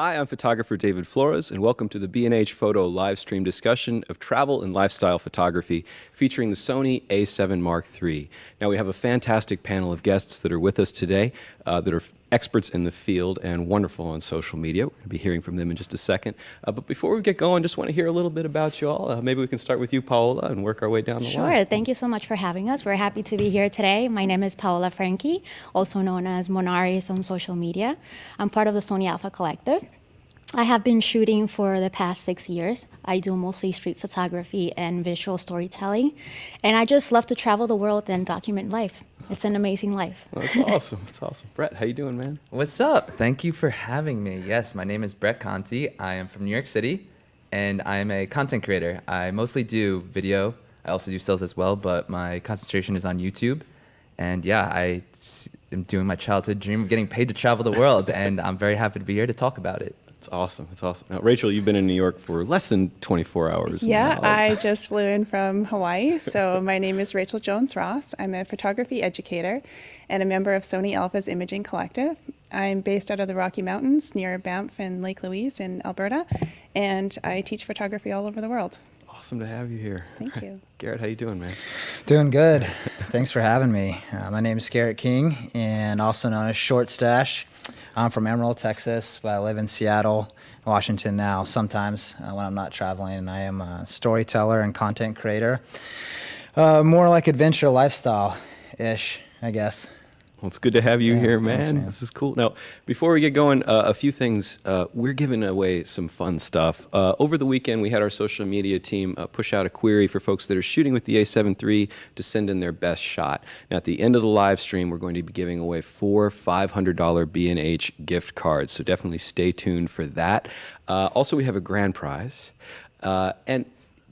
Hi, I'm photographer David Flores, and welcome to the B&H Photo live stream discussion of travel and lifestyle photography featuring the Sony A7 Mark III. Now, we have a fantastic panel of guests that are with us today that are experts in the field and wonderful on social media. We're going to be hearing from them in just a second. But before we get going, just want to hear a little bit about you all. Maybe we can start with you, Paola, and work our way down the line. Sure. Thank you so much for having us. We're happy to be here today. My name is Paola Frankie, also known as Monaris on social media. I'm part of the Sony Alpha Collective. I have been shooting for the past 6 years. I do mostly street photography and visual storytelling. And I just love to travel the world and document life. It's an amazing life. Well, that's awesome. That's awesome. Brett, how you doing, man? What's up? Thank you for having me. Yes, my name is Brett Conti. I am from New York City, and I am a content creator. I mostly do video. I also do stills as well, but my concentration is on YouTube. And yeah, I am doing my childhood dream of getting paid to travel the world, and I'm very happy to be here to talk about it. It's awesome. It's awesome. Now, Rachel, you've been in New York for less than 24 hours. Yeah, I just flew in from Hawaii. So my name is Rachel Jones-Ross. I'm a photography educator and a member of Sony Alpha's Imaging Collective. I'm based out of the Rocky Mountains near Banff and Lake Louise in Alberta, and I teach photography all over the world. Awesome to have you here. Thank you. Garrett, how you doing, man? Doing good. Thanks for having me. My name is Garrett King, and also known as Short Stash. I'm from Emerald, Texas, but I live in Seattle, Washington now, sometimes when I'm not traveling. And I am a storyteller and content creator. More like adventure lifestyle-ish, I guess. Well, it's good to have you here, thanks, man. This is cool. Now, before we get going, a few things. We're giving away some fun stuff. Over the weekend, we had our social media team push out a query for folks that are shooting with the A7 III to send in their best shot. Now, at the end of the live stream, we're going to be giving away 4 $500 B&H gift cards, so definitely stay tuned for that. Also, we have a grand prize. And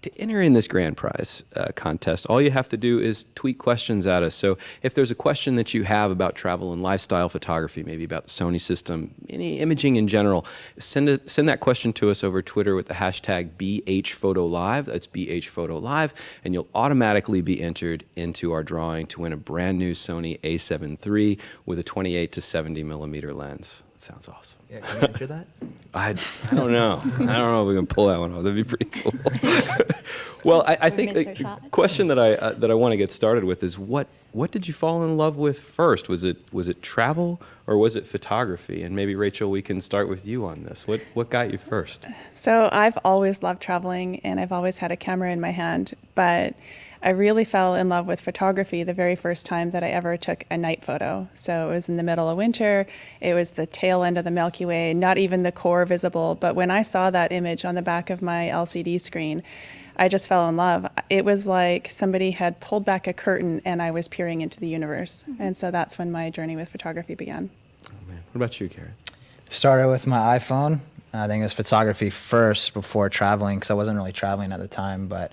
to enter in this grand prize contest, all you have to do is tweet questions at us. So if there's a question that you have about travel and lifestyle photography, maybe about the Sony system, any imaging in general, send that question to us over Twitter with the hashtag BHPhotoLive. That's BHPhotoLive, and you'll automatically be entered into our drawing to win a brand new Sony A7 III with a 28 to 70 millimeter lens. That sounds awesome. Yeah, can you enter that? I don't know. I don't know if we can pull that one off. That'd be pretty cool. Well, I think the question that I want to get started with is what did you fall in love with first? Was it travel or was it photography? And maybe Rachel, we can start with you on this. What got you first? So I've always loved traveling, and I've always had a camera in my hand, but I really fell in love with photography the very first time that I ever took a night photo. So it was in the middle of winter. It was the tail end of the Milky Way, not even the core visible. But when I saw that image on the back of my LCD screen, I just fell in love. It was like somebody had pulled back a curtain and I was peering into the universe. Mm-hmm. And so that's when my journey with photography began. Oh, man. What about you, Karen? Started with my iPhone. I think it was photography first before traveling, because I wasn't really traveling at the time. But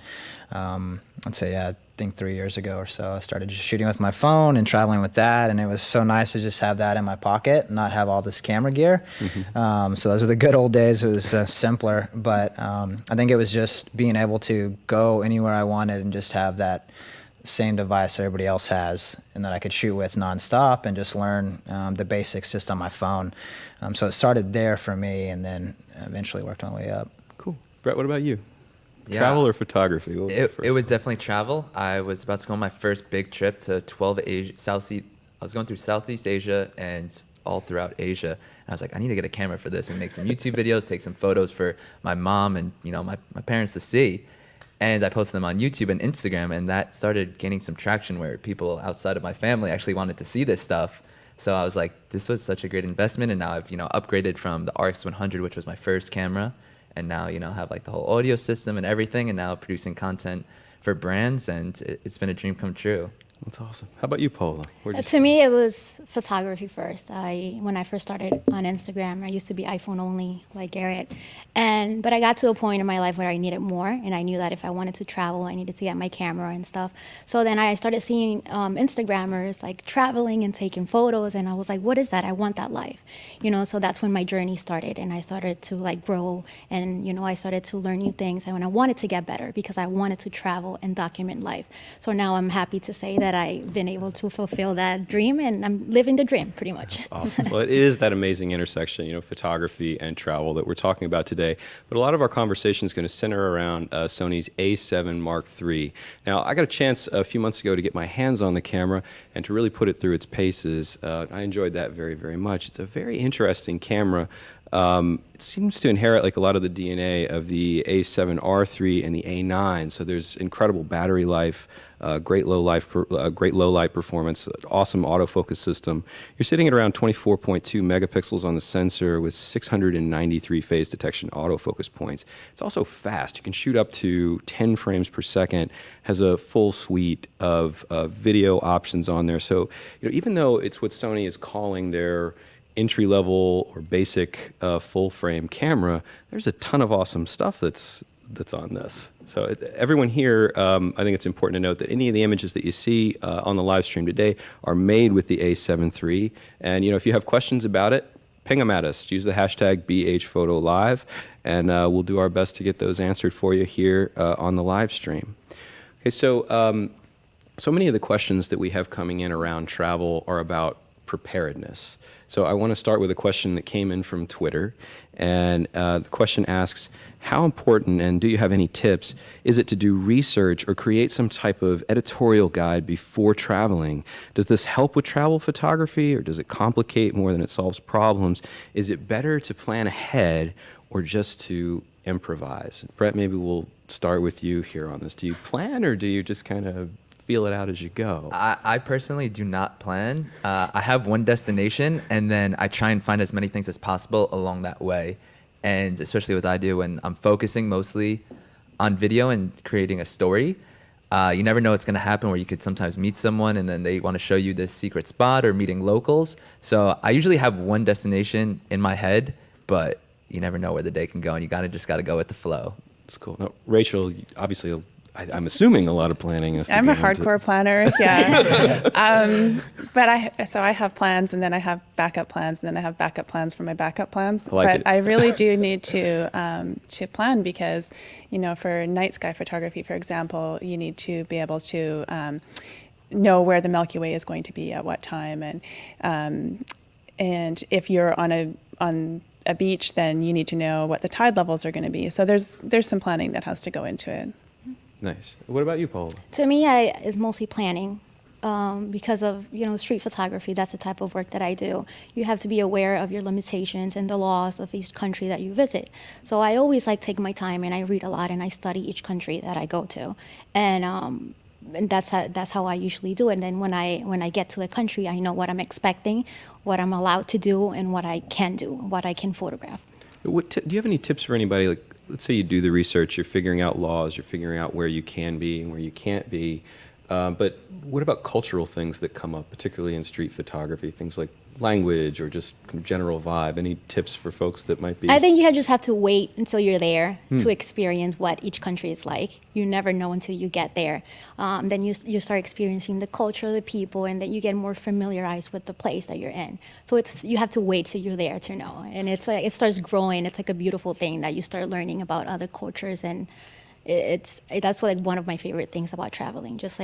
I'd say, I think 3 years ago or so, I started just shooting with my phone and traveling with that. And it was so nice to just have that in my pocket and not have all this camera gear. Mm-hmm. So those were the good old days. It was simpler. But I think it was just being able to go anywhere I wanted and just have that same device everybody else has, and that I could shoot with nonstop and just learn the basics just on my phone. So it started there for me, and then eventually worked my way up. Cool. Brett, what about you? Yeah. Travel or photography? It was definitely travel. I was about to go on my first big trip to 12 Asia, I was going through Southeast Asia and all throughout Asia. And I was like, I need to get a camera for this and make some YouTube videos, take some photos for my mom and my parents to see. And I posted them on YouTube and Instagram, and that started gaining some traction where people outside of my family actually wanted to see this stuff. So I was like, this was such a great investment, and now I've upgraded from the RX100, which was my first camera, and now have like the whole audio system and everything, and now producing content for brands, and it's been a dream come true. That's awesome. How about you, Paola? To me, it was photography first. When I first started on Instagram, I used to be iPhone only, like Garrett. But I got to a point in my life where I needed more, and I knew that if I wanted to travel, I needed to get my camera and stuff. So then I started seeing Instagrammers like traveling and taking photos, and I was like, what is that? I want that life. So that's when my journey started, and I started to like grow, and I started to learn new things, and I wanted to get better because I wanted to travel and document life. So now I'm happy to say that that I've been able to fulfill that dream, and I'm living the dream pretty much. Awesome. Well, it is that amazing intersection, photography and travel that we're talking about today. But a lot of our conversation is going to center around Sony's A7 Mark III. Now, I got a chance a few months ago to get my hands on the camera and to really put it through its paces. I enjoyed that very, very much. It's a very interesting camera. It seems to inherit like a lot of the DNA of the A7R3 and the A9. So there's incredible battery life, great low light performance, awesome autofocus system. You're sitting at around 24.2 megapixels on the sensor with 693 phase detection autofocus points. It's also fast. You can shoot up to 10 frames per second. Has a full suite of video options on there. So even though it's what Sony is calling their entry-level or basic full-frame camera, there's a ton of awesome stuff that's on this. So everyone here, I think it's important to note that any of the images that you see on the live stream today are made with the A7 III. And if you have questions about it, ping them at us. Use the hashtag BHPhotoLive, and we'll do our best to get those answered for you here on the live stream. Okay, so so many of the questions that we have coming in around travel are about preparedness. So I want to start with a question that came in from Twitter, and the question asks, how important, and do you have any tips, is it to do research or create some type of editorial guide before traveling? Does this help with travel photography, or does it complicate more than it solves problems? Is it better to plan ahead or just to improvise? Brett, maybe we'll start with you here on this. Do you plan, or do you just kind of feel it out as you go? I personally do not plan. I have one destination, and then I try and find as many things as possible along that way. And especially with I do when I'm focusing mostly on video and creating a story, you never know what's going to happen, where you could sometimes meet someone and then they want to show you this secret spot, or meeting locals. So I usually have one destination in my head, but you never know where the day can go, and you just got to go with the flow. That's cool. Now, Rachel, obviously, I'm assuming a lot of planning is. I'm a hardcore planner, yeah. But I have plans, and then I have backup plans, and then I have backup plans for my backup plans. I really do need to plan, because, for night sky photography, for example, you need to be able to know where the Milky Way is going to be at what time, and if you're on a beach, then you need to know what the tide levels are going to be. So there's some planning that has to go into it. Nice. What about you, Paula? To me, it's mostly planning. Because of street photography, that's the type of work that I do. You have to be aware of your limitations and the laws of each country that you visit. So I always take my time, and I read a lot, and I study each country that I go to, and that's how I usually do it. And then when I get to the country, I know what I'm expecting, what I'm allowed to do, and what I can do, what I can photograph. Do you have any tips for anybody? Like, let's say you do the research, you're figuring out laws, you're figuring out where you can be and where you can't be. But what about cultural things that come up, particularly in street photography, things like language or just general vibe? Any tips for folks that might be? I think you just have to wait until you're there to experience what each country is like. You never know until you get there. Then you start experiencing the culture, the people, and then you get more familiarized with the place that you're in. So you have to wait till you're there to know. And it's it starts growing. It's like a beautiful thing that you start learning about other cultures, and that's one of my favorite things about traveling, just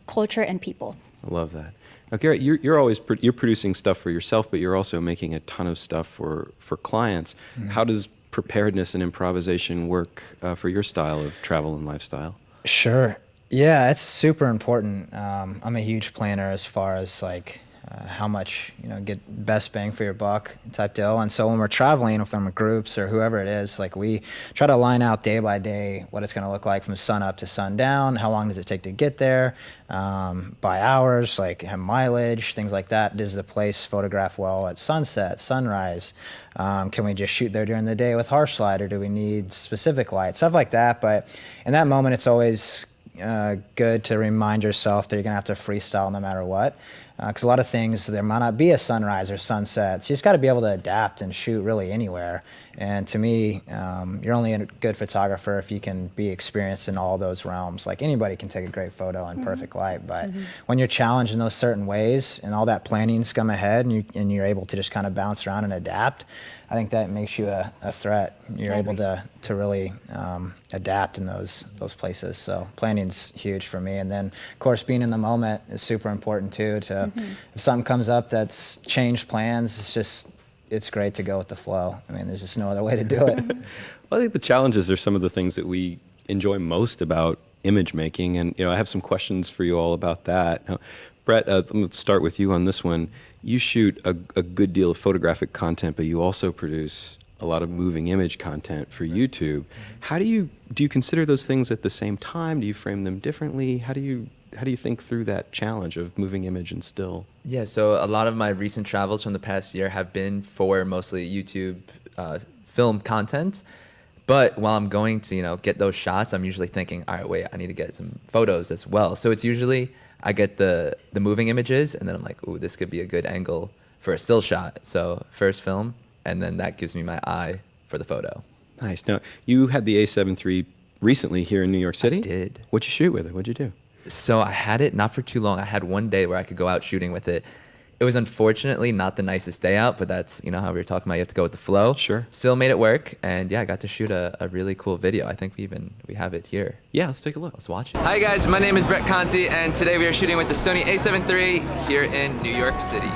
culture and people. I love that. Now, Garrett, you're producing stuff for yourself, but you're also making a ton of stuff for clients. Mm-hmm. How does preparedness and improvisation work for your style of travel and lifestyle? Sure. Yeah, it's super important. I'm a huge planner as far as how much get best bang for your buck type deal. And so when we're traveling with our groups or whoever it is, we try to line out day by day what it's going to look like from sun up to sundown. How long does it take to get there? By hours, have mileage, things like that. Does the place photograph well at sunset, sunrise? Can we just shoot there during the day with harsh light, or do we need specific light? Stuff like that. But in that moment, it's always good to remind yourself that you're going to have to freestyle no matter what. Because a lot of things, there might not be a sunrise or sunset. So you just got to be able to adapt and shoot really anywhere. And to me, you're only a good photographer if you can be experienced in all those realms. Like anybody can take a great photo in perfect light, but when you're challenged in those certain ways and all that planning's come ahead and you're able to just kind of bounce around and adapt, I think that makes you a threat. You're able to really adapt in those places. So planning's huge for me. And then, of course, being in the moment is super important too. If something comes up that's changed plans, it's great to go with the flow. I mean, there's just no other way to do it. Well, I think the challenges are some of the things that we enjoy most about image making, and I have some questions for you all about that. Now, Brett, I'm going to start with you on this one. You shoot a good deal of photographic content, but you also produce a lot of moving image content for YouTube. How do you consider those things at the same time? Do you frame them differently? How do you think through that challenge of moving image and still? Yeah, so a lot of my recent travels from the past year have been for mostly YouTube film content. But while I'm going to, get those shots, I'm usually thinking, all right, wait, I need to get some photos as well. So it's usually I get the moving images, and then I'm like, ooh, this could be a good angle for a still shot. So first film, and then that gives me my eye for the photo. Nice. Now, you had the A7 III recently here in New York City? I did. What'd you shoot with it? What'd you do? So I had it not for too long. I had one day where I could go out shooting with it. It was unfortunately not the nicest day out, but that's, how we were talking about, you have to go with the flow. Sure. Still made it work, and yeah, I got to shoot a really cool video. I think we have it here. Yeah, let's take a look. Let's watch it. Hi guys, my name is Brett Conti, and today we are shooting with the Sony A7 III here in New York City.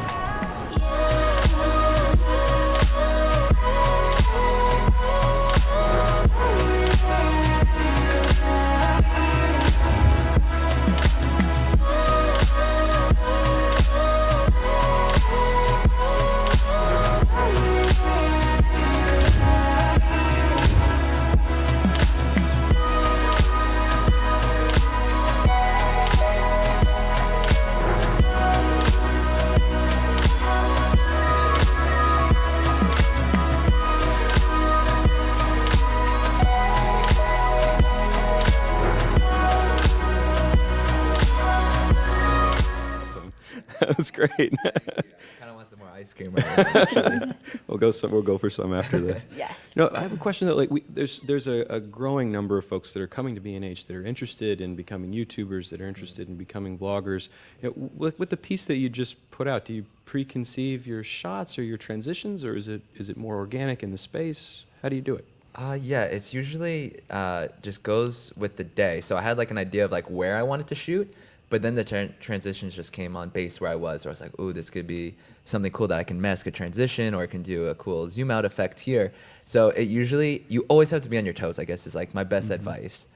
That was great. I kind of want some more ice cream right now, actually. We'll go for some after this. Yes. I have a question that there's a growing number of folks that are coming to B&H that are interested in becoming YouTubers, that are interested in becoming vloggers. With the piece that you just put out, do you preconceive your shots or your transitions, or is it more organic in the space? How do you do it? Yeah, it's usually just goes with the day. So I had like an idea of like where I wanted to shoot, but then the transitions just came on base where I was like, ooh, this could be something cool that I can mask a transition, or I can do a cool zoom out effect here. So you always have to be on your toes, I guess, is like my best advice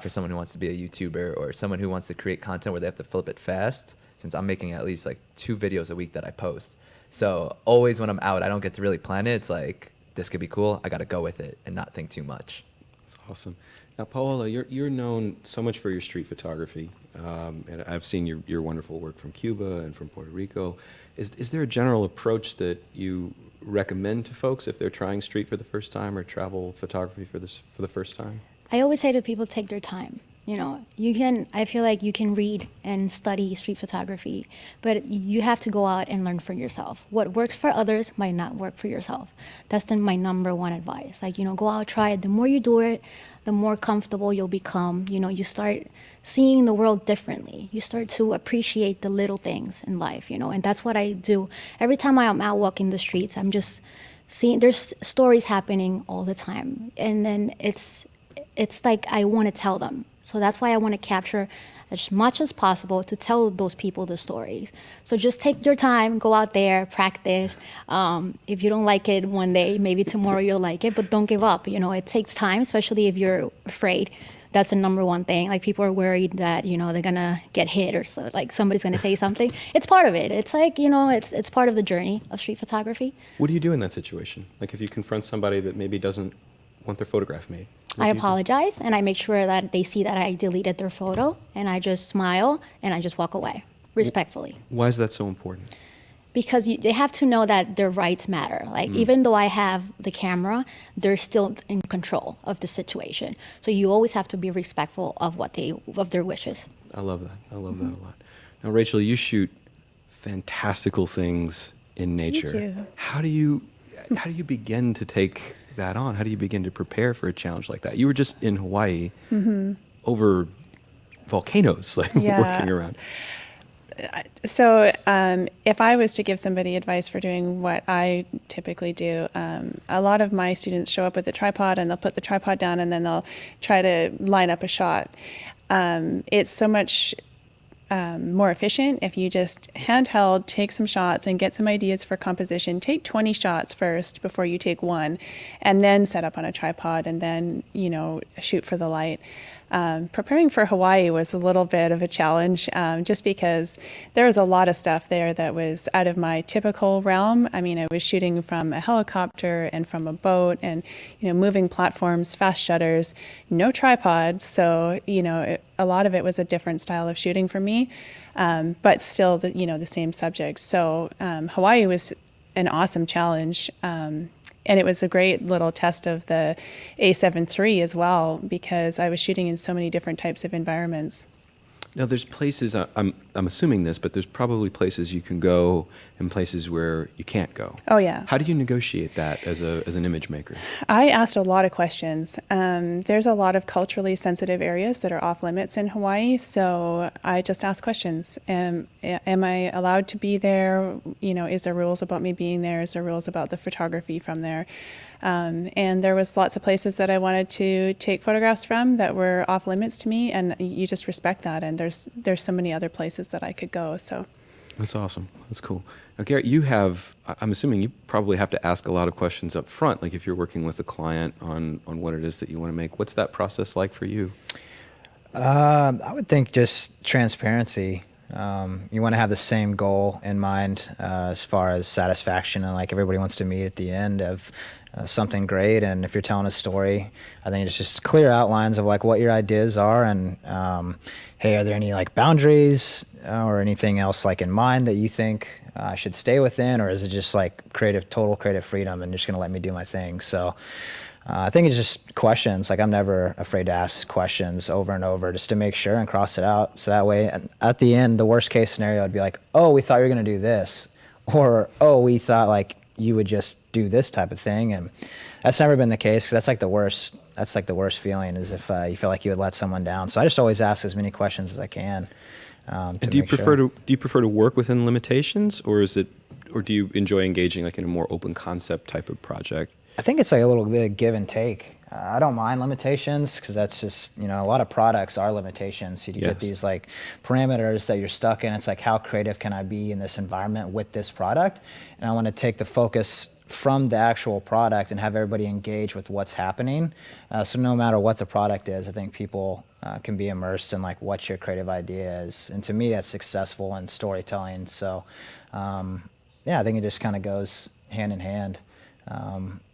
for someone who wants to be a YouTuber or someone who wants to create content where they have to flip it fast, since I'm making at least like 2 videos a week that I post. So always when I'm out, I don't get to really plan it. It's like, this could be cool. I got to go with it and not think too much. That's awesome. Now, Paola, you're known so much for your street photography, and I've seen your wonderful work from Cuba and from Puerto Rico. Is there a general approach that you recommend to folks if they're trying street for the first time or travel photography for the first time? I always say to people, take their time. I feel like you can read and study street photography, but you have to go out and learn for yourself. What works for others might not work for yourself. That's my number one advice. Go out, try it. The more you do it, the more comfortable you'll become. You start seeing the world differently. You start to appreciate the little things in life, and that's what I do. Every time I'm out walking the streets, I'm just seeing, there's stories happening all the time. And then it's like I want to tell them. So that's why I want to capture as much as possible to tell those people the stories. So just take your time, go out there, practice. If you don't like it one day, maybe tomorrow you'll like it, but don't give up. It takes time, especially if you're afraid. That's the number one thing. Like, people are worried that, they're going to get hit, or so, like somebody's going to say something. It's part of it. It's like, it's part of the journey of street photography. What do you do in that situation? Like, if you confront somebody that maybe doesn't want their photograph made? I apologize, and I make sure that they see that I deleted their photo, and I just smile, and I just walk away, respectfully. Why is that so important? Because they have to know that their rights matter. Like, even though I have the camera, they're still in control of the situation. So you always have to be respectful of their wishes. I love that. I love that a lot. Now, Rachel, you shoot fantastical things in nature. you. How do you begin to take that on? How do you begin to prepare for a challenge like that? You were just in Hawaii over volcanoes, like Yeah. working around. So, if I was to give somebody advice for doing what I typically do, a lot of my students show up with a tripod and they'll put the tripod down and then they'll try to line up a shot. It's so much more efficient if you just handheld take some shots and get some ideas for composition. Take 20 shots first before you take one, and then set up on a tripod and then, shoot for the light. Preparing for Hawaii was a little bit of a challenge, just because there was a lot of stuff there that was out of my typical realm. I mean, I was shooting from a helicopter and from a boat and, moving platforms, fast shutters, no tripod. So, a lot of it was a different style of shooting for me, but still the same subject. So Hawaii was an awesome challenge. And it was a great little test of the A7 III as well, because I was shooting in so many different types of environments. Now, there's places, I'm assuming this, but there's probably places you can go and places where you can't go. Oh, yeah. How do you negotiate that as an image maker? I asked a lot of questions. There's a lot of culturally sensitive areas that are off limits in Hawaii, so I just asked questions. Am I allowed to be there? Is there rules about me being there? Is there rules about the photography from there? And there was lots of places that I wanted to take photographs from that were off limits to me, and you just respect that. And there's so many other places that I could go. So That's awesome. That's cool. Now, Garrett, I'm assuming you probably have to ask a lot of questions up front, like if you're working with a client on what it is that you want to make. What's that process like for you? I would think just transparency. You want to have the same goal in mind as far as satisfaction, and like everybody wants to meet at the end of something great. And if you're telling a story, I think it's just clear outlines of like what your ideas are, and hey, are there any like boundaries or anything else like in mind that you think I should stay within, or is it just like total creative freedom and you're just gonna let me do my thing? So I think it's just questions. Like I'm never afraid to ask questions over and over just to make sure and cross it out. So that way, at the end, the worst case scenario would be like, oh, we thought you were gonna do this, or oh, we thought like you would just do this type of thing. And that's never been the case, because that's like the worst. That's like the worst feeling, is if you feel like you would let someone down. So I just always ask as many questions as I can. Do you prefer to work within limitations, or do you enjoy engaging like in a more open concept type of project? I think it's like a little bit of give and take. I don't mind limitations, because that's just, a lot of products are limitations. You get these like parameters that you're stuck in. It's like, how creative can I be in this environment with this product? And I want to take the focus from the actual product and have everybody engage with what's happening. So no matter what the product is, I think people can be immersed in like what your creative idea is. And to me, that's successful in storytelling. So I think it just kind of goes hand in hand.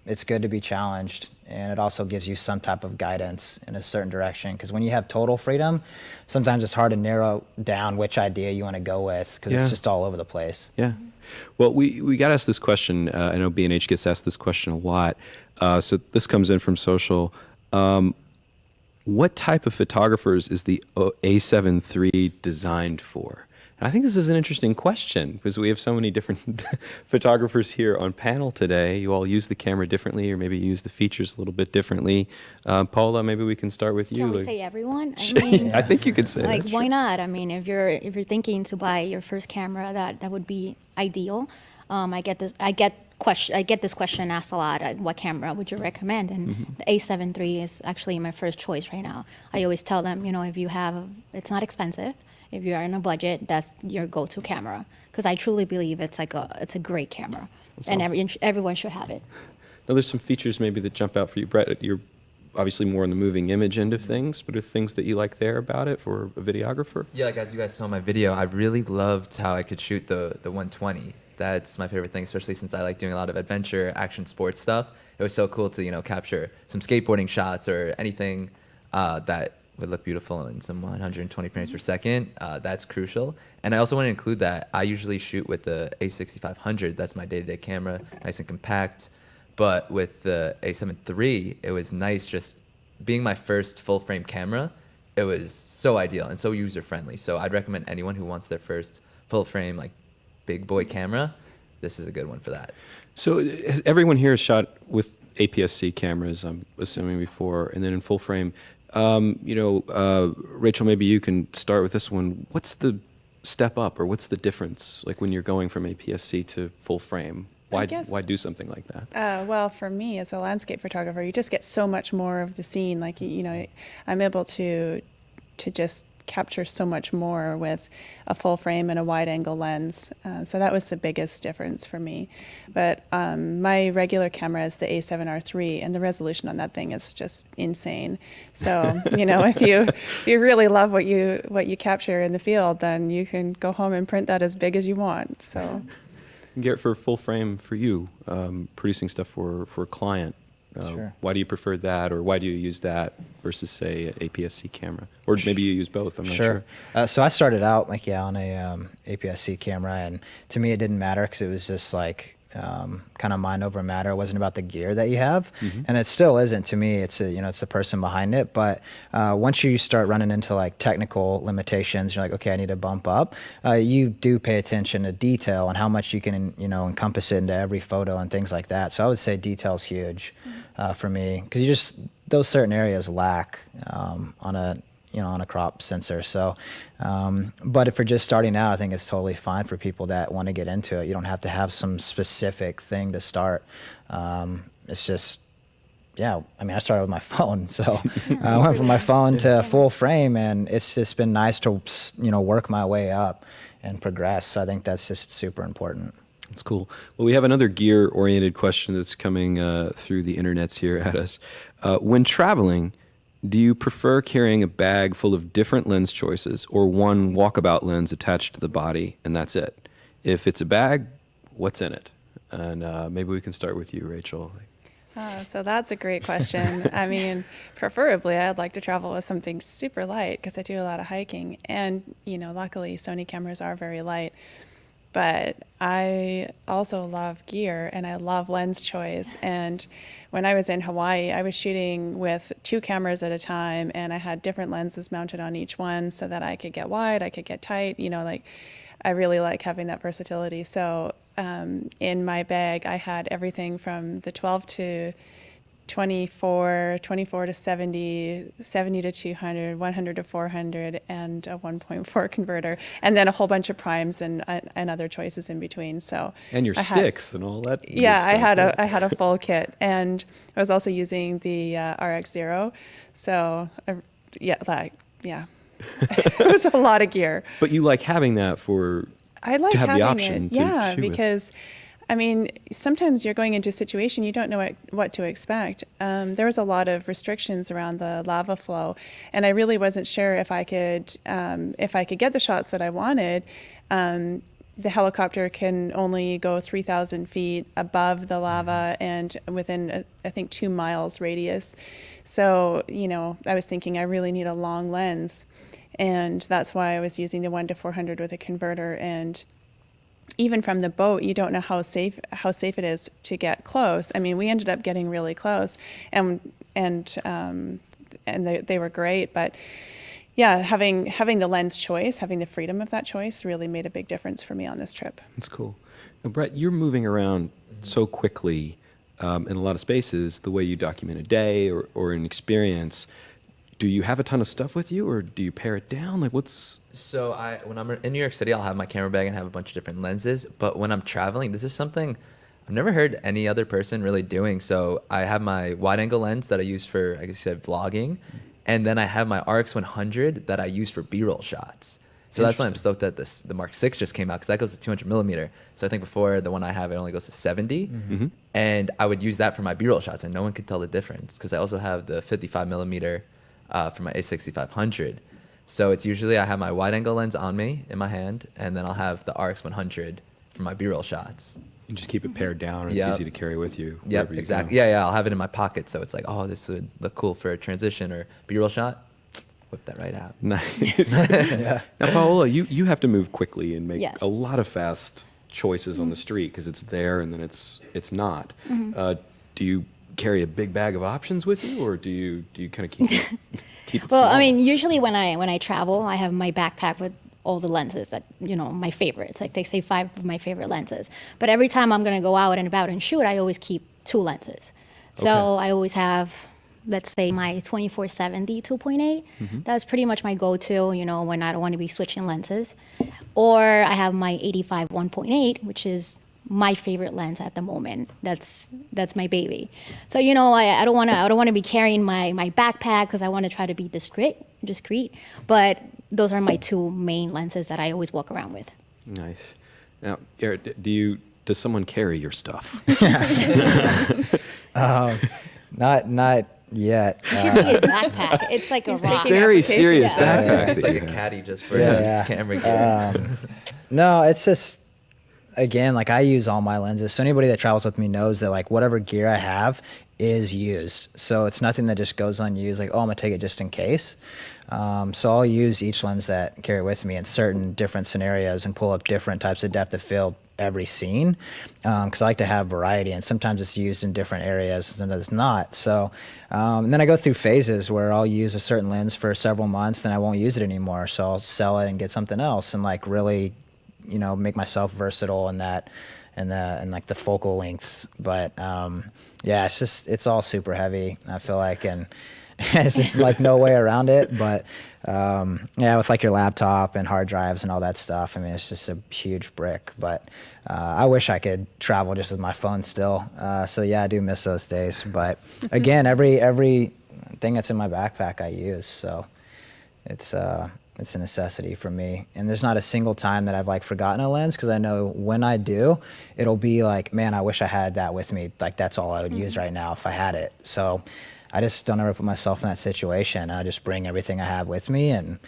It's good to be challenged, and it also gives you some type of guidance in a certain direction, because when you have total freedom, sometimes it's hard to narrow down which idea you want to go with, because it's just all over the place. Yeah. Well, we got asked this question. I know B&H gets asked this question a lot. So this comes in from social. What type of photographers is the A7 III designed for? And I think this is an interesting question, because we have so many different photographers here on panel today. You all use the camera differently, or maybe use the features a little bit differently. Paula, maybe we can start with you. Can we say everyone? I mean, I think you could say like, that. why not? I mean, if you're thinking to buy your first camera, that would be ideal. I get this question asked a lot. What camera would you recommend? And the A7 III is actually my first choice right now. I always tell them, it's not expensive. If you're in a budget, that's your go-to camera, because I truly believe it's a great camera, and everyone should have it. Now, there's some features maybe that jump out for you, Brett. You're obviously more on the moving image end of things, but are things that you like there about it for a videographer? Yeah, like as you guys saw in my video, I really loved how I could shoot the 120. That's my favorite thing, especially since I like doing a lot of adventure, action, sports stuff. It was so cool to capture some skateboarding shots or anything that would look beautiful in some 120 frames per second. That's crucial. And I also want to include that I usually shoot with the A6500. That's my day-to-day camera, nice and compact. But with the A7 III, it was nice just being my first full-frame camera. It was so ideal and so user-friendly. So I'd recommend anyone who wants their first full-frame, like big boy camera, this is a good one for that. So has everyone here shot with APS-C cameras, I'm assuming, before, and then in full frame. Rachel, maybe you can start with this one. What's the step up, or what's the difference, like when you're going from APS-C to full frame? Why do something like that? Well, for me as a landscape photographer, you just get so much more of the scene. Like, I'm able to just capture so much more with a full frame and a wide angle lens. So that was the biggest difference for me. But my regular camera is the A7R3, and the resolution on that thing is just insane. So, if you really love what you capture in the field, then you can go home and print that as big as you want. So. Garrett, for full frame for you, producing stuff for a client, Sure. why do you prefer that, or why do you use that versus, say, an APS-C camera? Or maybe you use both, I'm not sure. So I started out on a APS-C camera, and to me it didn't matter because it was just like kind of mind over matter. It wasn't about the gear that you have, and it still isn't to me. It's it's the person behind it. But once you start running into like technical limitations, you're like, okay, I need to bump up. You do pay attention to detail and how much you can encompass it into every photo and things like that. So I would say detail's huge for me, because those certain areas lack on a crop sensor. So, but if you're just starting out, I think it's totally fine for people that want to get into it. You don't have to have some specific thing to start. It's just, I started with my phone. So I went from my phone to full frame, and it's just been nice to, work my way up and progress. So I think that's just super important. That's cool. Well, we have another gear-oriented question that's coming through the internets here at us. When traveling, do you prefer carrying a bag full of different lens choices, or one walkabout lens attached to the body and that's it? If it's a bag, what's in it? And maybe we can start with you, Rachel. So that's a great question. I mean, preferably I'd like to travel with something super light because I do a lot of hiking, and luckily Sony cameras are very light. But I also love gear, and I love lens choice. And when I was in Hawaii, I was shooting with 2 cameras at a time, and I had different lenses mounted on each one so that I could get wide, I could get tight. I really like having that versatility. So in my bag, I had everything from the 12 to 24, 24 to 70, 70 to 200, 100 to 400, and a 1.4 converter, and then a whole bunch of primes and other choices in between. So and your sticks and all that. Yeah, I had a full kit, and I was also using the RX0. So it was a lot of gear. But you like having that I like to have having the option it, to shoot because. I mean, sometimes you're going into a situation you don't know what to expect. There was a lot of restrictions around the lava flow, and I really wasn't sure if I could get the shots that I wanted. The helicopter can only go 3,000 feet above the lava and within, I think, 2 miles radius. So, I was thinking I really need a long lens, and that's why I was using the 1 to 400 with a converter. And even from the boat, you don't know how safe it is to get close. I mean, we ended up getting really close, and they were great. But yeah, having the lens choice, having the freedom of that choice, really made a big difference for me on this trip. That's cool. Now, Brett, you're moving around so quickly in a lot of spaces. The way you document a day or an experience. Do you have a ton of stuff with you, or do you pare it down? Like, what's... So when I'm in New York City, I'll have my camera bag and have a bunch of different lenses. But when I'm traveling, this is something I've never heard any other person really doing. So I have my wide angle lens that I use for, I guess you said, vlogging. And then I have my RX 100 that I use for B-roll shots. So that's why I'm stoked that the Mark 6 just came out, because that goes to 200 millimeter. So I think before, the one I have, it only goes to 70. Mm-hmm. And I would use that for my B-roll shots, and no one could tell the difference, because I also have the 55 millimeter for my A6500. So it's usually I have my wide angle lens on me in my hand, and then I'll have the RX 100 for my B-roll shots. You just keep it pared down, and it's easy to carry with you. Yep, exactly. Yeah, I'll have it in my pocket, so it's like, oh, this would look cool for a transition or B-roll shot. Whip that right out. Nice. Yeah. Now, Paola, you have to move quickly and make Yes. a lot of fast choices on the street, because it's there and then it's not. Mm-hmm. Do you carry a big bag of options with you, or do you kind of keep it Well, small? I mean, usually when I travel, I have my backpack with all the lenses that, my favorites. Like they say 5 of my favorite lenses. But every time I'm going to go out and about and shoot, I always keep 2 lenses. So Okay. I always have, let's say, my 24-70 2.8. That's pretty much my go-to, when I don't want to be switching lenses. Or I have my 85 1.8, which is my favorite lens at the moment. That's my baby. So I don't want to be carrying my backpack because I want to try to be discreet. But those are my 2 main lenses that I always walk around with. Nice. Now, Garrett, does someone carry your stuff? Not yet. You should see his backpack. It's like a He's rock. taking Very applications. serious Yeah. backpack. It's that like you a have. caddy just for Yeah. his camera gear. No, it's just, again, like I use all my lenses. So anybody that travels with me knows that like whatever gear I have is used. So it's nothing that just goes unused. Like, oh, I'm gonna take it just in case. So I'll use each lens that I carry with me in certain different scenarios and pull up different types of depth of field every scene, because I like to have variety, and sometimes it's used in different areas, sometimes it's not. So, and then I go through phases where I'll use a certain lens for several months, then I won't use it anymore. So I'll sell it and get something else, and like really, make myself versatile in that, and like the focal lengths. But yeah, it's all super heavy, I feel like, and it's just like no way around it. But yeah, with like your laptop and hard drives and all that stuff, I mean, it's just a huge brick. But I wish I could travel just with my phone still. So yeah, I do miss those days. But again, every thing that's in my backpack I use. So it's a necessity for me. And there's not a single time that I've like forgotten a lens, because I know when I do, it'll be like, man, I wish I had that with me. Like that's all I would use right now if I had it. So I just don't ever put myself in that situation. I just bring everything I have with me, and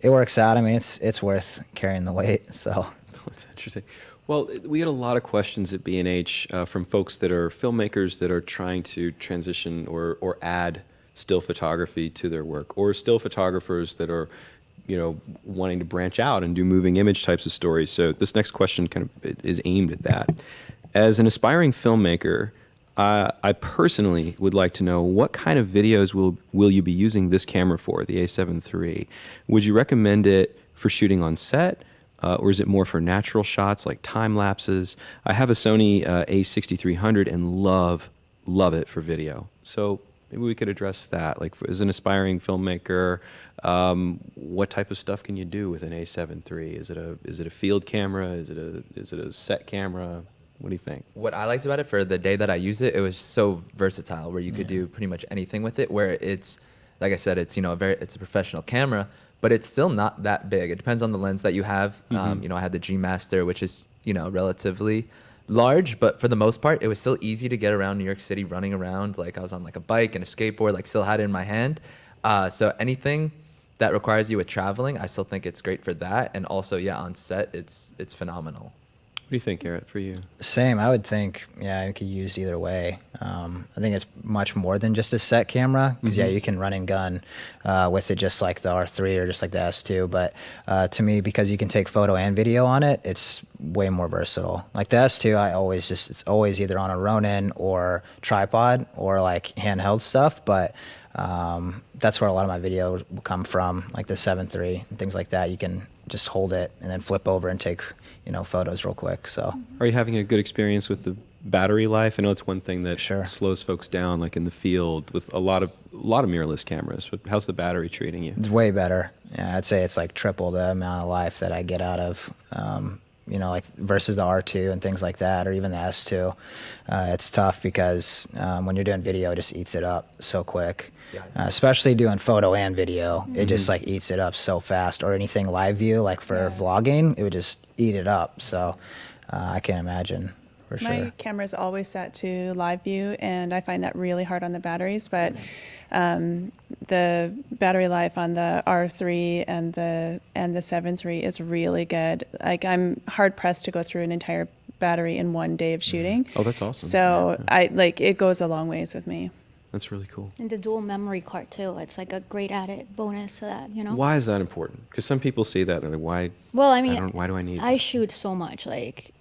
it works out. I mean, it's worth carrying the weight. So That's interesting. Well, we get a lot of questions at B&H from folks that are filmmakers that are trying to transition or add still photography to their work, or still photographers that are, wanting to branch out and do moving image types of stories. So this next question kind of is aimed at that. As an aspiring filmmaker, I personally would like to know, what kind of videos will you be using this camera for, the A7 III? Would you recommend it for shooting on set, or is it more for natural shots like time lapses? I have a Sony A6300 and love it for video. So maybe we could address that. Like, as an aspiring filmmaker, what type of stuff can you do with an A7 III? Is it a field camera? Is it a set camera? What do you think? What I liked about it, for the day that I used it, it was so versatile, where you could do pretty much anything with it. Where it's, like I said, it's it's a professional camera, but it's still not that big. It depends on the lens that you have. I had the G Master, which is relatively large, but for the most part, it was still easy to get around New York City, running around. Like I was on like a bike and a skateboard, like still had it in my hand. So anything that requires you with traveling, I still think it's great for that. And also, on set, it's phenomenal. What do you think, Garrett, for you? same, I would think, yeah, it could be used either way. I think it's much more than just a set camera, because yeah, you can run and gun with it just like the R3 or just like the S2. But to me, because you can take photo and video on it, it's way more versatile. Like the S2, it's always either on a Ronin or tripod or like handheld stuff. But that's where a lot of my video will come from, like the 7.3 and things like that. You can just hold it and then flip over and take photos real quick. So Are you having a good experience with the battery life? I know it's one thing that Sure. slows folks down, like in the field with a lot of mirrorless cameras. But how's the battery treating you? it's way better. Yeah, I'd say it's like triple the amount of life that I get out of like versus the R2 and things like that, or even the S2. It's tough because when you're doing video, it just eats it up so quick. Yeah. Especially doing photo and video, it just like eats it up so fast. Or anything live view, like for vlogging, it would just eat it up. So I can't imagine for My sure. camera's always set to live view, and I find that really hard on the batteries. But the battery life on the R3 and the 7.3 is really good. Like I'm hard pressed to go through an entire battery in one day of shooting. Oh, that's awesome. So Yeah. it goes a long ways with me. That's really cool. And the dual memory card too. It's like a great added bonus to that, Why is that important? Because some people see that and they're like, why? Well, I mean, why do I need I that? shoot so much. Like,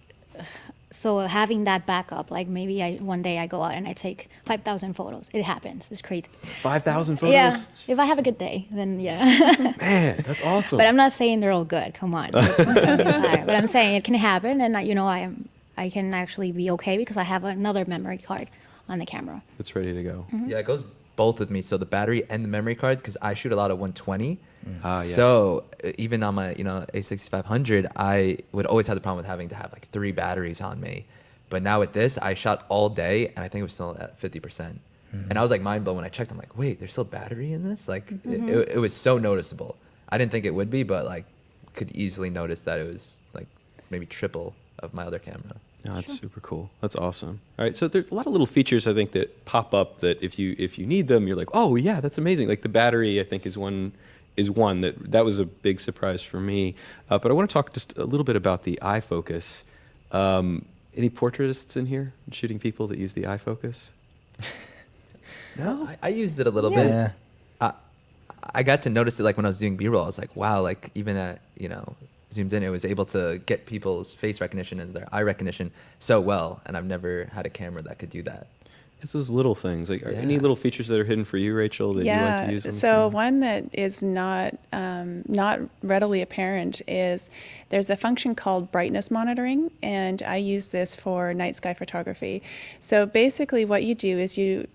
So having that backup, like maybe one day I go out and I take 5,000 photos. It happens. It's crazy. 5,000 photos? Yeah. If I have a good day, then yeah. Man, that's awesome. But I'm not saying they're all good. Come on. Like, but I'm saying it can happen, and I can actually be okay because I have another memory card on the camera. It's ready to go. Yeah, it goes both with me. So the battery and the memory card, because I shoot a lot of 120. Yes. So even on my A6500, I would always have the problem with having to have like 3 batteries on me. But now with this, I shot all day, and I think it was still at 50%. And I was like mind blown when I checked. I'm like, wait, there's still battery in this? Like it was so noticeable. I didn't think it would be, but like could easily notice that it was like maybe triple of my other camera. No, that's super cool. That's awesome. All right, so there's a lot of little features I think that pop up that if you need them, you're like, oh yeah, that's amazing. Like the battery, I think is one that was a big surprise for me. But I want to talk just a little bit about the eye focus. Any portraitists in here shooting people that use the eye focus? No, I used it a little Yeah. bit. I got to notice it like when I was doing B-roll. I was like, wow, like even at zoomed in, it was able to get people's face recognition and their eye recognition so well, and I've never had a camera that could do that. it's those little things. Like, are any Yeah. little features that are hidden for you, Rachel, that you like to use? On the So camera? one that is not readily apparent is there's a function called brightness monitoring, and I use this for night sky photography. So basically, what you do is you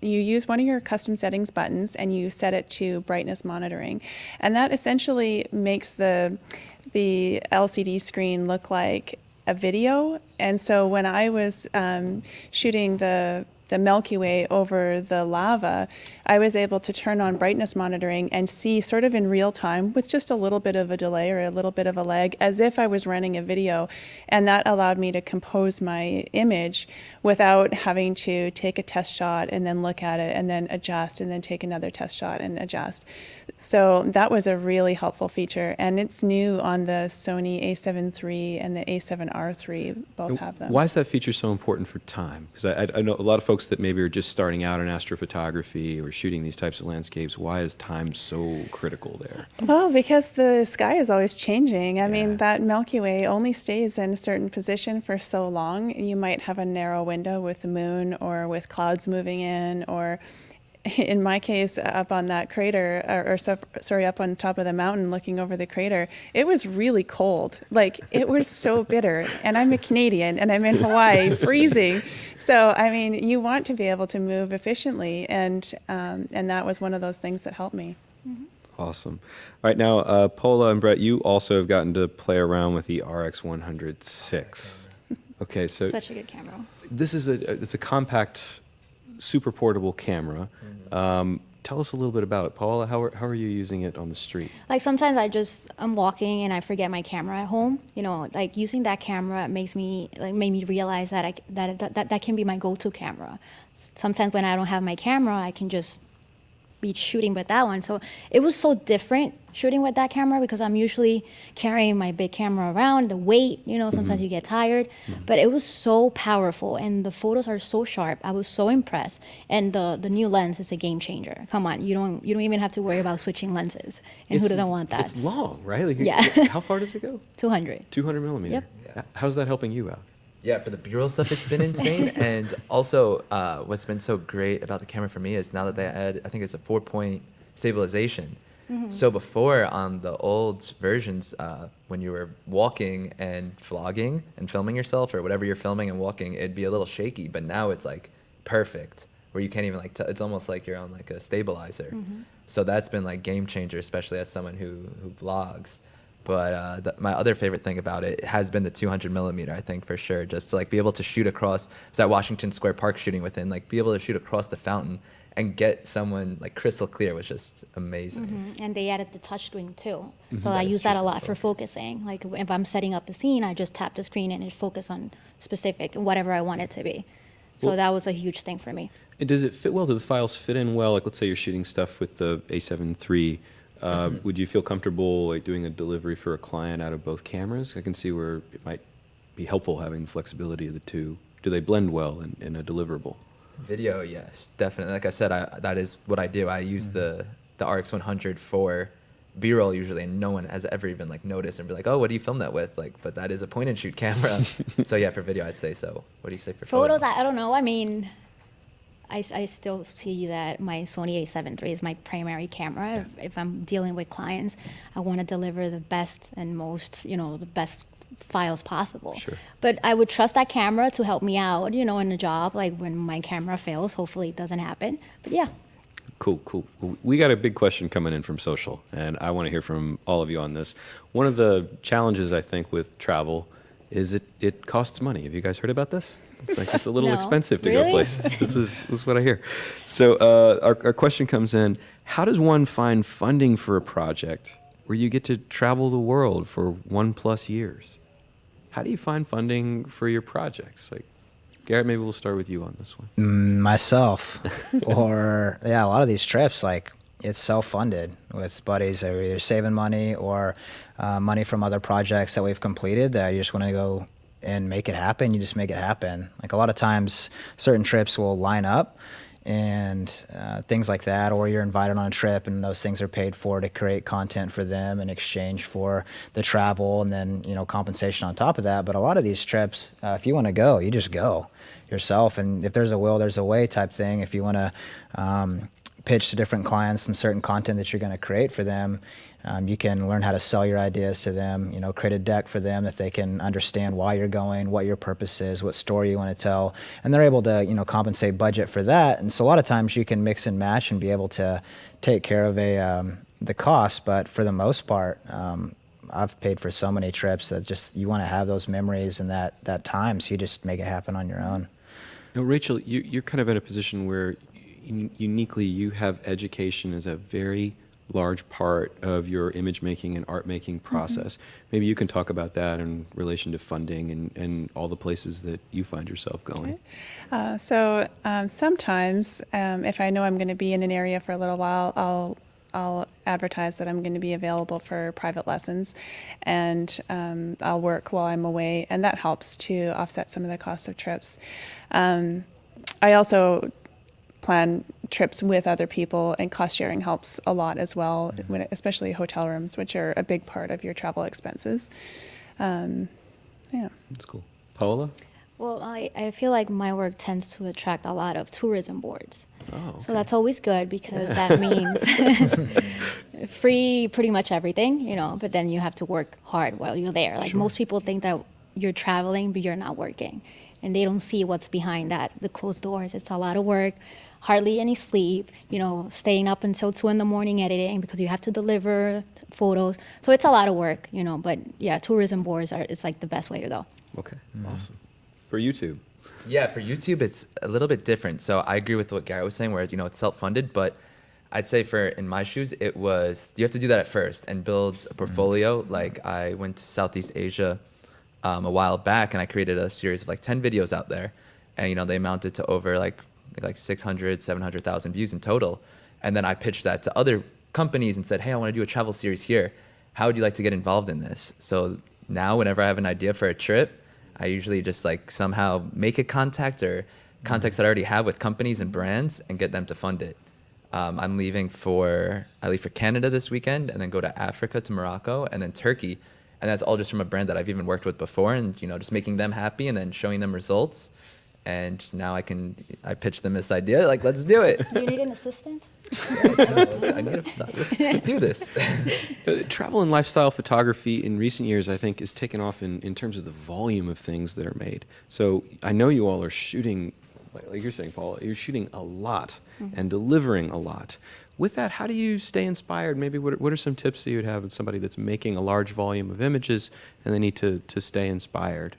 use one of your custom settings buttons and you set it to brightness monitoring, and that essentially makes the LCD screen look like a video. And so when I was shooting the Milky Way over the lava, I was able to turn on brightness monitoring and see sort of in real time with just a little bit of a delay or a little bit of a lag as if I was running a video. And that allowed me to compose my image without having to take a test shot and then look at it and then adjust and then take another test shot and adjust. So that was a really helpful feature. And it's new on the Sony A7 III and the A7R III, both have them. Why is that feature so important for time? Because I know a lot of folks that maybe are just starting out in astrophotography or shooting these types of landscapes. Why is time so critical there? Well, because the sky is always changing. I Yeah. mean, that Milky Way only stays in a certain position for so long. You might have a narrow window with the moon or with clouds moving in, or in my case, up on that crater, up on top of the mountain looking over the crater, it was really cold. Like, it was so bitter. And I'm a Canadian and I'm in Hawaii, freezing. So, I mean, you want to be able to move efficiently. And that was one of those things that helped me. Awesome. All right, now, Paula and Brett, you also have gotten to play around with the RX106. Okay, so Such a good camera. this is it's a compact, super portable camera. Tell us a little bit about it, Paula. How are you using it on the street? Like sometimes I'm walking and I forget my camera at home. You know, like using that camera made me realize that that can be my go-to camera. Sometimes when I don't have my camera, I can just be shooting with that one. So it was so different shooting with that camera because I'm usually carrying my big camera around, the weight, you know, sometimes you get tired, but it was so powerful and the photos are so sharp. I was so impressed. And the new lens is a game changer. Come on, you don't even have to worry about switching lenses. And who doesn't want that? It's long, right? Like, Yeah. How far does it go? 200. 200 millimeter. Yep. Yeah. How's that helping you out? Yeah, for the B-roll stuff, it's been insane. And also, what's been so great about the camera for me is now that they add, I think it's a 4-point stabilization. So before on the old versions, when you were walking and vlogging and filming yourself or whatever you're filming and walking, it'd be a little shaky. But now it's like perfect, where you can't even like, it's almost like you're on like a stabilizer. So that's been like game changer, especially as someone who vlogs. But my other favorite thing about it has been the 200 millimeter, I think, for sure. Just to like be able to shoot across, I was at Washington Square Park shooting within, like be able to shoot across the fountain and get someone like crystal clear was just amazing. And they added the touch screen too. So That I is use that a true, lot for focusing. Like if I'm setting up a scene, I just tap the screen and it focus on specific, whatever I want it to be. So Well- that was a huge thing for me. And does it fit well? Do the files fit in well? Like, let's say you're shooting stuff with the A7 III. Would you feel comfortable like doing a delivery for a client out of both cameras? I can see where it might be helpful having the flexibility of the two. Do they blend well in a deliverable? Video, yes, definitely. Like I said, that is what I do. I use the RX100 for B-roll usually, and no one has ever even like noticed and be like, oh, what do you film that with? Like, but that is a point and shoot camera. So yeah, for video, I'd say so. What do you say for Photos, photo? I don't know. I mean, I still see that my Sony A7 III is my primary camera. If I'm dealing with clients, I want to deliver the best and most, the best files possible. Sure. But I would trust that camera to help me out, in the job. Like when my camera fails, hopefully it doesn't happen. But yeah. Cool. Well, we got a big question coming in from social, and I want to hear from all of you on this. One of the challenges, I think, with travel is it costs money. Have you guys heard about this? It's like it's a little No. expensive to Really? go places. This is what I hear. So our question comes in: how does one find funding for a project where you get to travel the world for 1+ years? How do you find funding for your projects? Like, Garrett, maybe we'll start with you on this one. Myself, or yeah, a lot of these trips, like it's self-funded with buddies that are either saving money or money from other projects that we've completed that you just want to go and make it happen. You just make it happen. Like a lot of times, certain trips will line up and things like that, or you're invited on a trip and those things are paid for to create content for them in exchange for the travel and then compensation on top of that. But a lot of these trips, if you want to go, you just go yourself, and if there's a will, there's a way type thing. If you want to pitch to different clients and certain content that you're going to create for them, you can learn how to sell your ideas to them, create a deck for them that they can understand why you're going, what your purpose is, what story you want to tell, and they're able to, compensate budget for that. And so a lot of times you can mix and match and be able to take care of the cost, but for the most part, I've paid for so many trips that just you want to have those memories and that time, so you just make it happen on your own. Now, Rachel, you're kind of in a position where uniquely you have education as a very large part of your image making and art making process. Maybe you can talk about that in relation to funding and all the places that you find yourself going. So sometimes if I know I'm going to be in an area for a little while, I'll advertise that I'm going to be available for private lessons, and I'll work while I'm away, and that helps to offset some of the costs of trips. I also plan trips with other people, and cost sharing helps a lot as well, especially hotel rooms, which are a big part of your travel expenses. Yeah. That's cool. Paola? Well, I feel like my work tends to attract a lot of tourism boards. Oh, okay. So that's always good because that means free pretty much everything, but then you have to work hard while you're there. Like most people think that you're traveling, but you're not working. And they don't see what's behind that, the closed doors. It's a lot of work, hardly any sleep, staying up until 2 a.m. editing because you have to deliver photos. So it's a lot of work, but yeah, tourism boards it's like the best way to go. Okay, awesome. For YouTube? Yeah, for YouTube, it's a little bit different. So I agree with what Garrett was saying, where it's self-funded. But I'd say in my shoes, it was you have to do that at first and build a portfolio. Like I went to Southeast Asia a while back, and I created a series of like 10 videos out there, and they amounted to over like 600, 700,000 views in total. And then I pitched that to other companies and said, hey, I want to do a travel series here. How would you like to get involved in this? So now, whenever I have an idea for a trip, I usually just like somehow make a contact or contacts that I already have with companies and brands and get them to fund it. I leave for Canada this weekend and then go to Africa, to Morocco, and then Turkey. And that's all just from a brand that I've even worked with before, and just making them happy and then showing them results. And now I pitched them this idea, like, let's do it. You need an assistant? Let's do this. Travel and lifestyle photography in recent years, I think, is taken off in terms of the volume of things that are made. So I know you all are shooting, like you're saying, Paul, you're shooting a lot and delivering a lot. With that, how do you stay inspired? Maybe what are some tips that you would have with somebody that's making a large volume of images and they need to stay inspired?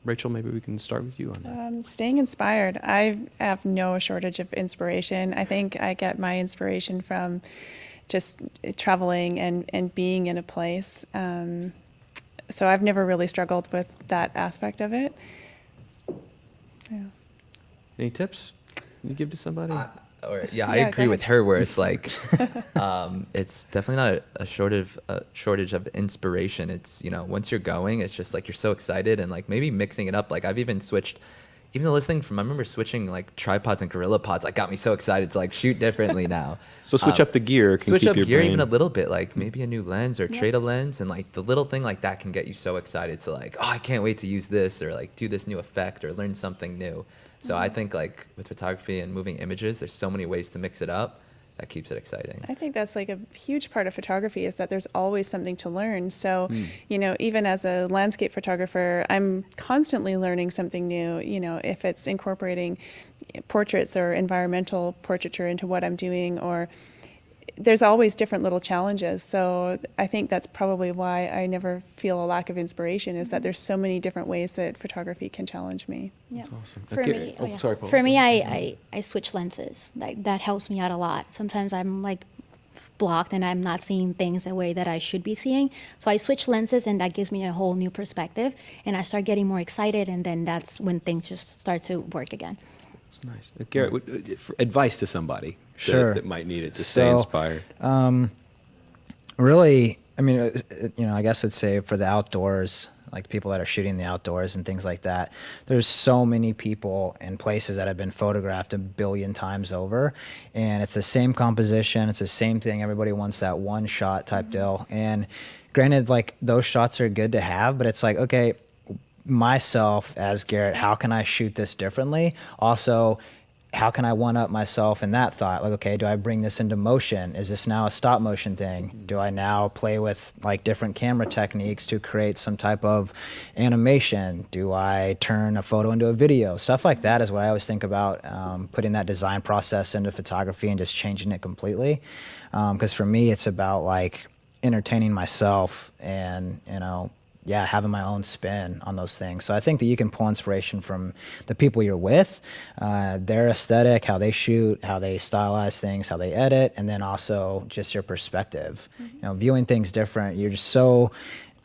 Rachel, maybe we can start with you on that. Staying inspired. I have no shortage of inspiration. I think I get my inspiration from just traveling and being in a place. So I've never really struggled with that aspect of it. Yeah. Any tips you give to somebody? I agree with her where it's like, it's definitely not a shortage of inspiration. It's, once you're going, it's just like you're so excited and like maybe mixing it up. Like I've even switched even the listening from, I remember switching like tripods and gorilla pods, like got me so excited to like shoot differently now. So switch up the gear. Can Switch keep up your gear brain. even a little bit, like maybe a new lens or trade a lens, and like the little thing like that can get you so excited to like, oh, I can't wait to use this or like do this new effect or learn something new. So I think like with photography and moving images, there's so many ways to mix it up that keeps it exciting. I think that's like a huge part of photography is that there's always something to learn. So, you know, even as a landscape photographer, I'm constantly learning something new, you know, if it's incorporating portraits or environmental portraiture into what I'm doing, or there's always different little challenges. So I think that's probably why I never feel a lack of inspiration, is that there's so many different ways that photography can challenge me. Yeah. That's awesome. For Okay. me, Oh, sorry, Paul. For me, I switch lenses. Like that helps me out a lot. Sometimes I'm like blocked and I'm not seeing things the way that I should be seeing. So I switch lenses, and that gives me a whole new perspective, and I start getting more excited, and then that's when things just start to work again. That's nice. Garrett, for advice to somebody Sure. that might need it to stay So, inspired. Really, I mean, you know, I guess I'd say for the outdoors, like people that are shooting the outdoors and things like that, there's so many people and places that have been photographed 1 billion times over, and it's the same composition, it's the same thing. Everybody wants that one shot type deal. And granted, like those shots are good to have, but it's like, okay, myself as Garrett, how can I shoot this differently? Also, how can I one up myself in that thought? Like, okay, do I bring this into motion? Is this now a stop motion thing? Do I now play with like different camera techniques to create some type of animation? Do I turn a photo into a video? Stuff like that is what I always think about, putting that design process into photography and just changing it completely. Because for me, it's about like entertaining myself and, you know, yeah, having my own spin on those things. So I think that you can pull inspiration from the people you're with, their aesthetic, how they shoot, how they stylize things, how they edit, and then also just your perspective. You know, viewing things different. You're just so,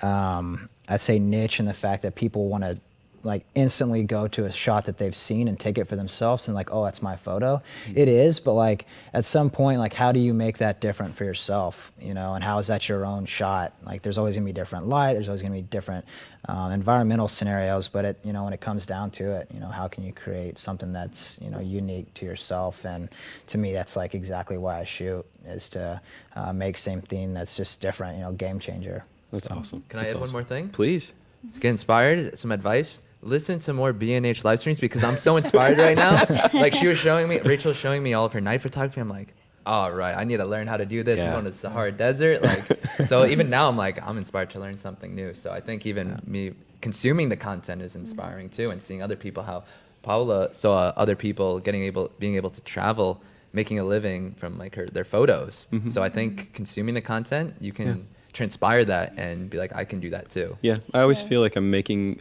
I'd say, niche in the fact that people want to like instantly go to a shot that they've seen and take it for themselves and like, oh, that's my photo. It is, but like at some point, like how do you make that different for yourself, you know, and how is that your own shot? Like there's always gonna be different light, there's always gonna be different environmental scenarios, but it, you know, when it comes down to it, you know, how can you create something that's, you know, unique to yourself? And to me, that's like exactly why I shoot, is to make same thing that's just different, you know, game changer. That's awesome. Can I add one more thing? Please. To get inspired, some advice. Listen to more B&H live streams, because I'm so inspired right now. Like she was showing me, Rachel was showing me all of her night photography. I'm like, all right, I need to learn how to do this. Yeah. I'm going to the Sahara Desert. Like, so even now I'm like, I'm inspired to learn something new. So I think even me consuming the content is inspiring too, and seeing other people, how Paula saw other people being able to travel, making a living from like their photos. So I think consuming the content, you can transpire that and be like, I can do that too. Yeah, I always feel like I'm making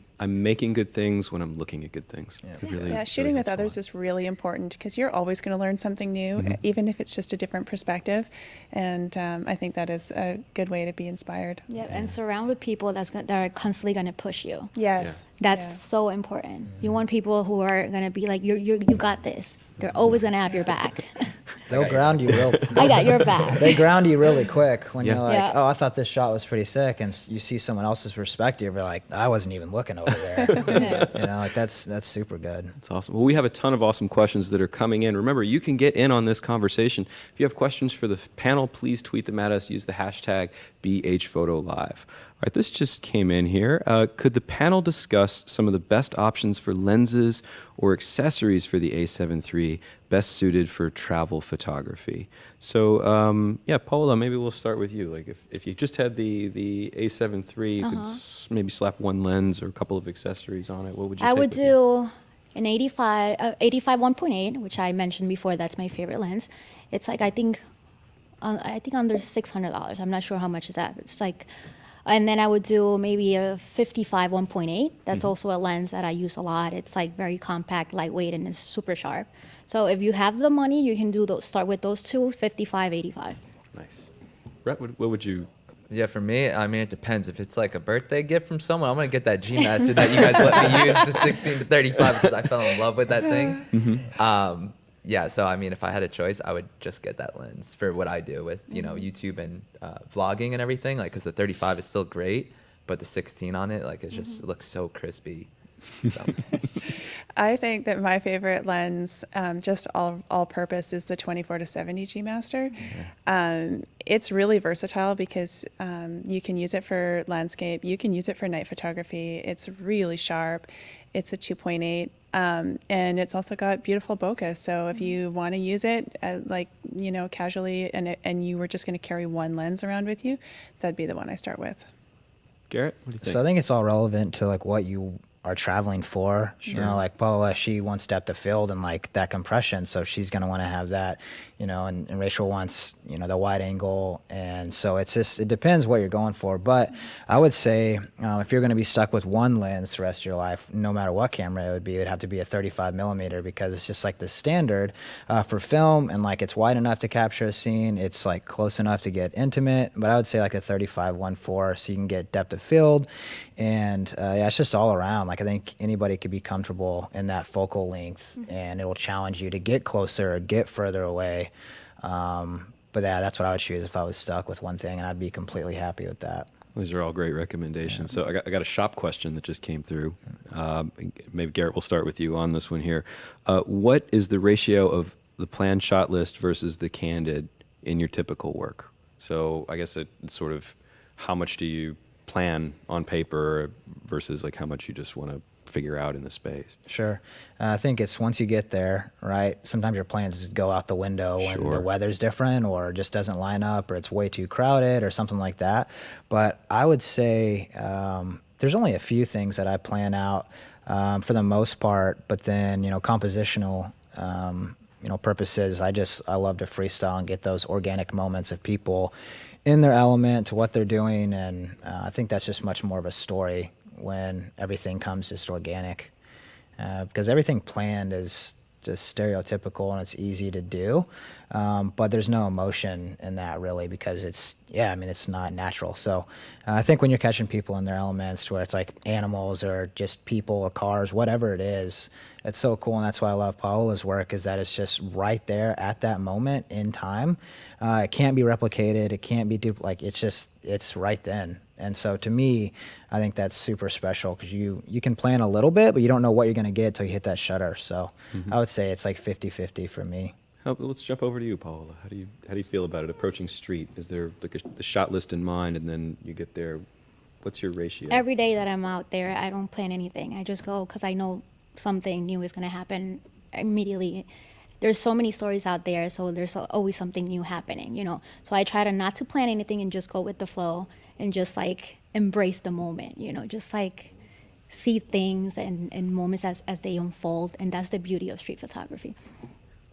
good things when I'm looking at good things. Yeah. It really, Yeah, shooting really with helps a others lot. is really important because you're always going to learn something new, even if it's just a different perspective. And I think that is a good way to be inspired. Yeah, and surround with people that are constantly going to push you. Yes. That's Yeah. so important. You want people who are going to be like, you got this. They're always going to have your back. They'll ground you real. I got your back. They ground you really quick when Yeah. you're like, Yeah. oh, I thought this shot was pretty sick, and you see someone else's perspective. You're like, I wasn't even looking over there. You know, like that's super good. That's awesome. Well, we have a ton of awesome questions that are coming in. Remember, you can get in on this conversation. If you have questions for the panel, please tweet them at us. Use the hashtag BHPhotoLive. All right, this just came in here. Could the panel discuss some of the best options for lenses or accessories for the A7 III best suited for travel photography? So, yeah, Paola, maybe we'll start with you. Like, if you just had the A7 III, you could maybe slap one lens or a couple of accessories on it. What would you? I take would with you? do an 85 1.8, which I mentioned before. That's my favorite lens. It's like I think under $600. I'm not sure how much is that. It's like, and then I would do maybe a 55 1.8. That's also a lens that I use a lot. It's like very compact, lightweight, and it's super sharp. So if you have the money, you can do those. Start with those two, 55, 85. Nice. Brett, what would you? Yeah, for me, I mean, it depends. If it's like a birthday gift from someone, I'm gonna get that G Master that you guys let me use, the 16 to 35, because I fell in love with that thing. Yeah, so I mean, if I had a choice, I would just get that lens for what I do with, you know, YouTube and vlogging and everything. Like, because the 35 is still great, but the 16 on it, like, it just looks so crispy. So. I think that my favorite lens, just all purpose, is the 24 to 70 G Master. It's really versatile because you can use it for landscape, you can use it for night photography. It's really sharp. It's a 2.8. And it's also got beautiful bokeh. So if you want to use it casually and you were just going to carry one lens around with you, that'd be the one I start with. Garrett, what do you think? So I think it's all relevant to like what you are traveling for. Sure. You know, like Paula, she wants depth of field and like that compression, so she's going to want to have that, you know, and Rachel wants, you know, the wide angle. And so it's just, it depends what you're going for. But I would say if you're going to be stuck with one lens the rest of your life, no matter what camera it would have to be a 35 millimeter, because it's just like the standard for film, and like it's wide enough to capture a scene. It's like close enough to get intimate, but I would say like a 35 1.4, so you can get depth of field. And yeah, it's just all around. Like I think anybody could be comfortable in that focal length, and it will challenge you to get closer or get further away. But yeah, that's what I would choose if I was stuck with one thing, and I'd be completely happy with that. These are all great recommendations. So I got a shop question that just came through. Maybe Garrett, we'll start with you on this one here. What is the ratio of the planned shot list versus the candid in your typical work? So I guess it's sort of how much do you plan on paper versus like how much you just want to figure out in the space? Sure. I think it's once you get there, right? Sometimes your plans go out the window when Sure. the weather's different or just doesn't line up or it's way too crowded or something like that. But I would say there's only a few things that I plan out for the most part, but then, you know, compositional purposes, I love to freestyle and get those organic moments of people in their element to what they're doing. And I think that's just much more of a story when everything comes just organic, because everything planned is just stereotypical and it's easy to do, but there's no emotion in that really, because it's not natural. So I think when you're catching people in their elements, to where it's like animals or just people or cars, whatever it is, it's so cool. And that's why I love Paola's work, is that it's just right there at that moment in time. It can't be replicated. It can't be it's right then. And so to me, I think that's super special, because you can plan a little bit, but you don't know what you're going to get until you hit that shutter. So I would say it's like 50-50 for me. Let's jump over to you, Paola. How do you feel about it? Approaching street, is there like a shot list in mind, and then you get there? What's your ratio? Every day that I'm out there, I don't plan anything. I just go because I know something new is going to happen immediately. There's so many stories out there, so there's always something new happening, you know. So I try to not to plan anything and just go with the flow and just like embrace the moment, you know, just like see things and moments as they unfold. And that's the beauty of street photography.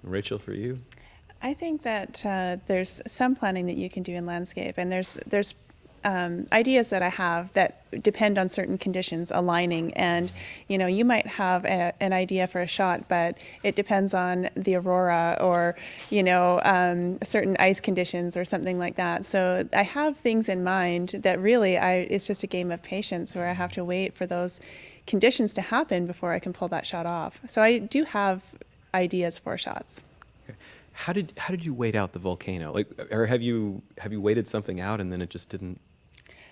Rachel, for you? I think that there's some planning that you can do in landscape, and there's ideas that I have that depend on certain conditions aligning. And, you know, you might have an idea for a shot, but it depends on the aurora or, you know, certain ice conditions or something like that. So I have things in mind that really it's just a game of patience, where I have to wait for those conditions to happen before I can pull that shot off. So I do have ideas for shots. Okay. How did you wait out the volcano? Like, or have you waited something out and then it just didn't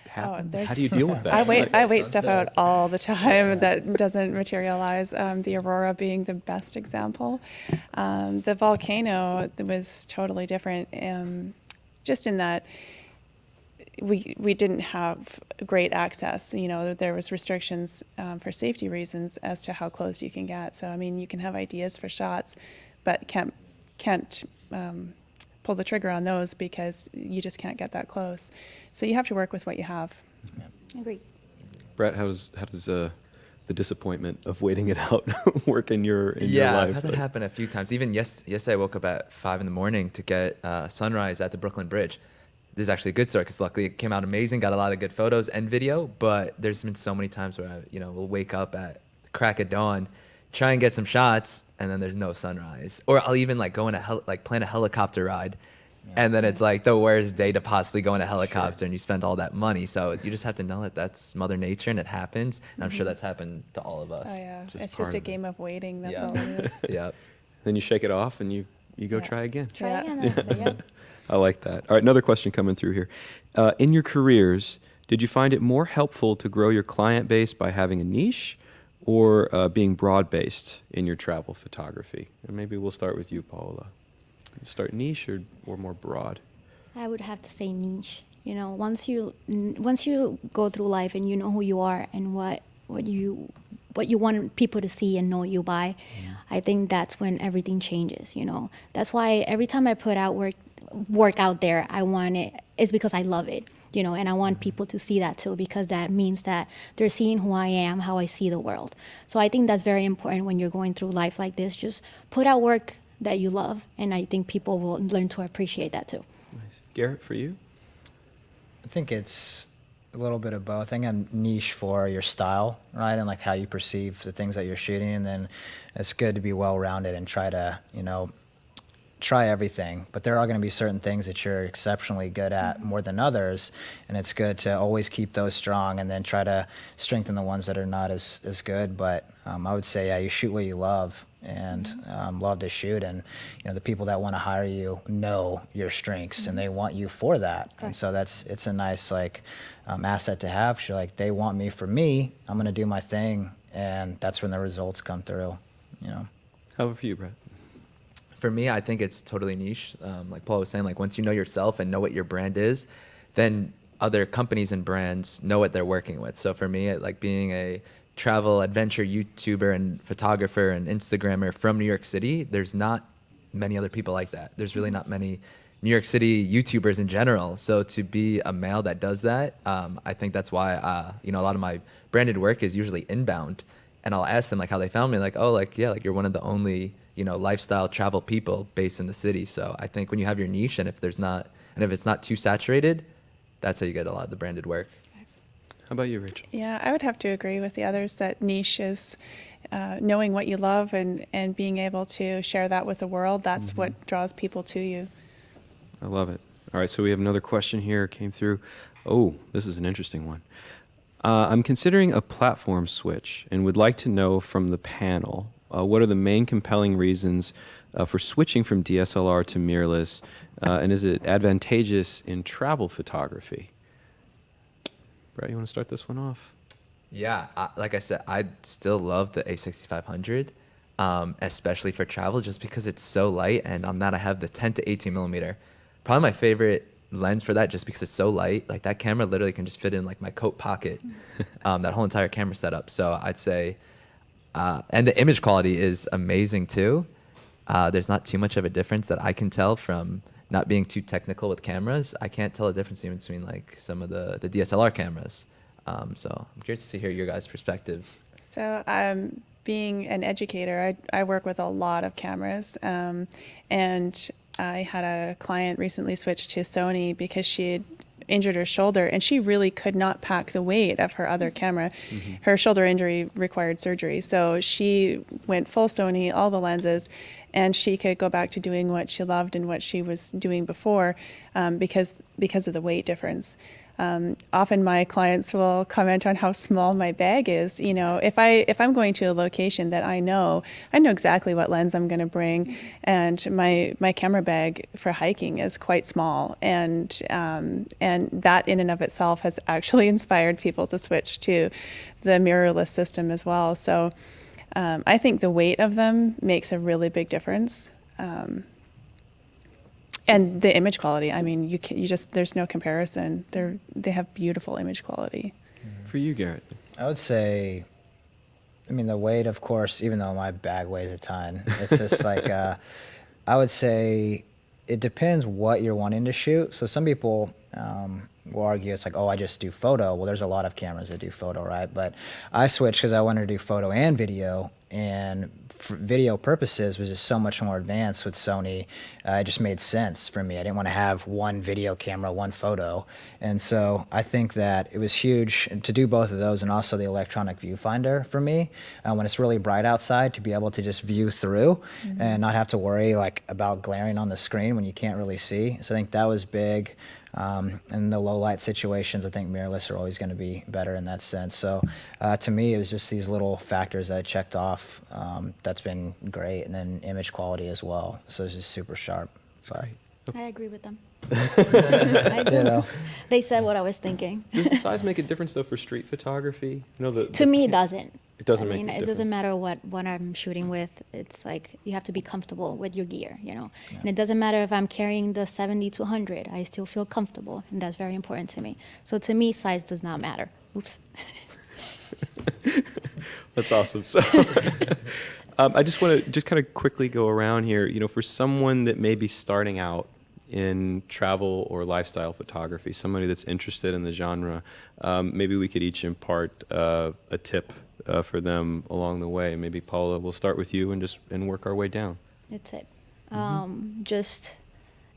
happen? How do you deal with that? I wait stuff out all the time that doesn't materialize. The aurora being the best example. The volcano was totally different, just in that we didn't have great access. You know, there was restrictions for safety reasons as to how close you can get. So I mean, you can have ideas for shots, but can't pull the trigger on those because you just can't get that close. So you have to work with what you have. Agreed. Brett, how does the disappointment of waiting it out work in your life? I've had that happen a few times. Even yesterday I woke up at 5 a.m. to get sunrise at the Brooklyn Bridge. This is actually a good story, because luckily it came out amazing, got a lot of good photos and video, but there's been so many times where we'll wake up at crack of dawn, try and get some shots, and then there's no sunrise. Or I'll even like go in plan a helicopter ride, and then it's like the worst day to possibly go in a helicopter, and you spend all that money. So you just have to know that that's Mother Nature and it happens. And I'm sure that's happened to all of us. Oh yeah, it's part just a of it. game of waiting. That's Yeah. all it is. Yeah. Then you shake it off and you go Yeah. try again. Try Yeah. again. That's it, yeah. I like that. All right, another question coming through here. In your careers, did you find it more helpful to grow your client base by having a niche, or being broad-based in your travel photography? And maybe we'll start with you, Paola. Start niche or more broad? I would have to say niche. You know, once you go through life and you know who you are and what you want people to see and know you by, I think that's when everything changes. You know, that's why every time I put out work out there, I want it's because I love it. You know, and I want people to see that too, because that means that they're seeing who I am, how I see the world. So I think that's very important when you're going through life like this. Just put out work that you love, and I think people will learn to appreciate that too. Nice. Garrett, for you? I think it's a little bit of both. I think I'm niche for your style, right, and like how you perceive the things that you're shooting, and then it's good to be well-rounded and try to, try everything. But there are going to be certain things that you're exceptionally good at more than others, and it's good to always keep those strong and then try to strengthen the ones that are not as good. But I would say, yeah, you shoot what you love and love to shoot, and the people that want to hire you know your strengths and they want you for that. And so it's a nice asset to have. 'Cause you're like, they want me for me, I'm going to do my thing, and that's when the results come through. How about for you, Brett? For me, I think it's totally niche. Like Paul was saying, like once you know yourself and know what your brand is, then other companies and brands know what they're working with. So for me, like being a travel adventure YouTuber and photographer and Instagrammer from New York City, there's not many other people like that. There's really not many New York City YouTubers in general. So to be a male that does that, I think that's why a lot of my branded work is usually inbound. And I'll ask them like how they found me, like, oh, like, yeah, like you're one of the only lifestyle travel people based in the city. So I think when you have your niche, and if it's not too saturated, that's how you get a lot of the branded work. How about you, Rachel? Yeah, I would have to agree with the others that niche is knowing what you love and being able to share that with the world. That's what draws people to you. I love it. All right, so we have another question here came through. Oh, this is an interesting one. I'm considering a platform switch and would like to know from the panel, what are the main compelling reasons for switching from DSLR to mirrorless, and is it advantageous in travel photography? Brett, you want to start this one off? Yeah, like I said, I still love the A6500, especially for travel, just because it's so light. And on that, I have the 10 to 18 millimeter. Probably my favorite lens for that, just because it's so light. Like that camera literally can just fit in like my coat pocket, that whole entire camera setup. So I'd say, and the image quality is amazing too. There's not too much of a difference that I can tell from not being too technical with cameras. I can't tell a difference even between like some of the DSLR cameras. So I'm curious to hear your guys' perspectives. So being an educator, I work with a lot of cameras, and I had a client recently switch to Sony because she had injured her shoulder and she really could not pack the weight of her other camera. Her shoulder injury required surgery, so she went full Sony, all the lenses, and she could go back to doing what she loved and what she was doing before, because of the weight difference. Often my clients will comment on how small my bag is. If I'm going to a location that I know exactly what lens I'm going to bring, and my camera bag for hiking is quite small, and that in and of itself has actually inspired people to switch to the mirrorless system as well. So I think the weight of them makes a really big difference. And the image quality, I mean, there's no comparison. They have beautiful image quality. For you, Garrett? I would say, the weight, of course, even though my bag weighs a ton, it's just like, I would say it depends what you're wanting to shoot. So some people will argue it's like, oh, I just do photo. Well, there's a lot of cameras that do photo, right? But I switched because I wanted to do photo and video, and for video purposes was just so much more advanced with Sony. It just made sense for me. I didn't want to have one video camera, one photo. And so I think that it was huge to do both of those, and also the electronic viewfinder for me. When it's really bright outside, to be able to just view through and not have to worry about glaring on the screen when you can't really see. So I think that was big. In the low light situations, I think mirrorless are always going to be better in that sense. So to me, it was just these little factors that I checked off. That's been great. And then image quality as well. So it's just super sharp. So I agree with them. I do. They said what I was thinking. Does the size make a difference though for street photography? To me, it doesn't. It doesn't I make mean, a it doesn't difference. matter what I'm shooting with. It's like you have to be comfortable with your gear, And it doesn't matter if I'm carrying the 70 to 100. I still feel comfortable, and that's very important to me. So to me, size does not matter. Oops. That's awesome. So, I just want to just kind of quickly go around here. For someone that may be starting out in travel or lifestyle photography, somebody that's interested in the genre, maybe we could each impart a tip for them along the way. Maybe Paula, we'll start with you and work our way down. That's it. Just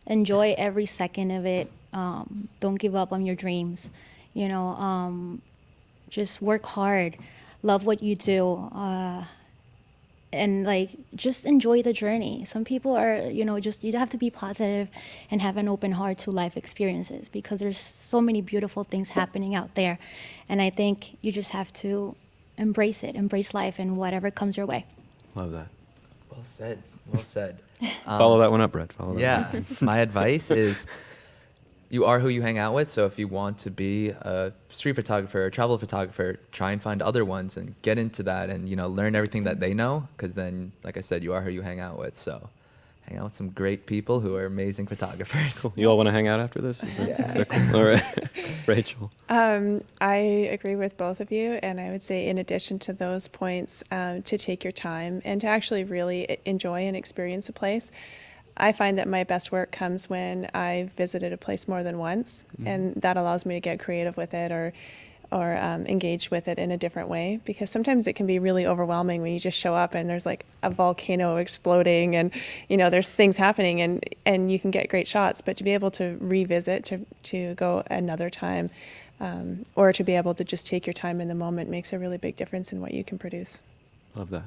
enjoy every second of it. Don't give up on your dreams. Just work hard. Love what you do. And just enjoy the journey. Some people are, just you have to be positive and have an open heart to life experiences, because there's so many beautiful things happening out there. And I think you just have to embrace life and whatever comes your way. Love that. Well said. Well said. Follow that one up, Brett. Follow that Yeah. one. My advice is you are who you hang out with. So if you want to be a street photographer or travel photographer, try and find other ones and get into that and, learn everything that they know. Because then, like I said, you are who you hang out with. So hang out with some great people who are amazing photographers. Cool. You all want to hang out after this? Is that cool? All right. Rachel. I agree with both of you, and I would say, in addition to those points, to take your time and to actually really enjoy and experience a place. I find that my best work comes when I've visited a place more than once, and that allows me to get creative with it or engage with it in a different way, because sometimes it can be really overwhelming when you just show up and there's like a volcano exploding and there's things happening and you can get great shots, but to be able to revisit, to go another time, or to be able to just take your time in the moment makes a really big difference in what you can produce. Love that.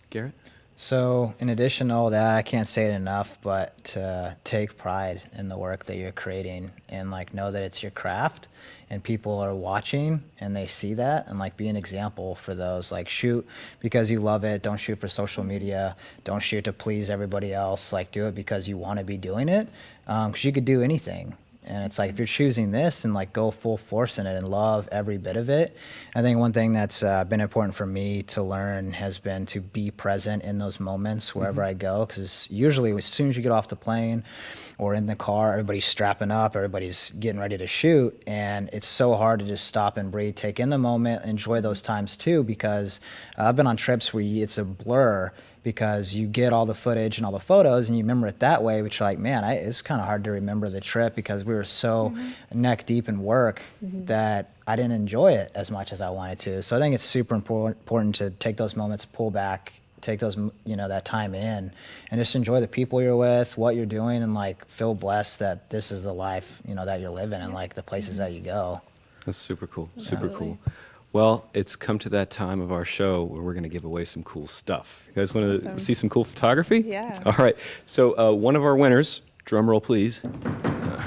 Garrett? So, in addition to all that, I can't say it enough, but to take pride in the work that you're creating and know that it's your craft and people are watching and they see that, and be an example for those. Shoot because you love it. Don't shoot for social media. Don't shoot to please everybody else. Do it because you want to be doing it, because you could do anything. And it's if you're choosing this and go full force in it and love every bit of it. I think one thing that's been important for me to learn has been to be present in those moments wherever I go, because usually as soon as you get off the plane or in the car, everybody's strapping up, everybody's getting ready to shoot, and it's so hard to just stop and breathe, take in the moment, enjoy those times too, because I've been on trips where it's a blur, because you get all the footage and all the photos and you remember it that way, which man, it's kind of hard to remember the trip because we were so neck deep in work that I didn't enjoy it as much as I wanted to. So I think it's super important to take those moments, pull back, take those, that time in and just enjoy the people you're with, what you're doing, and feel blessed that this is the life, that you're living and the places that you go. That's super cool. Absolutely. Super cool. Well, it's come to that time of our show where we're going to give away some cool stuff. You guys want to Awesome. see some cool photography? Yeah. All right. So one of our winners, drum roll please. All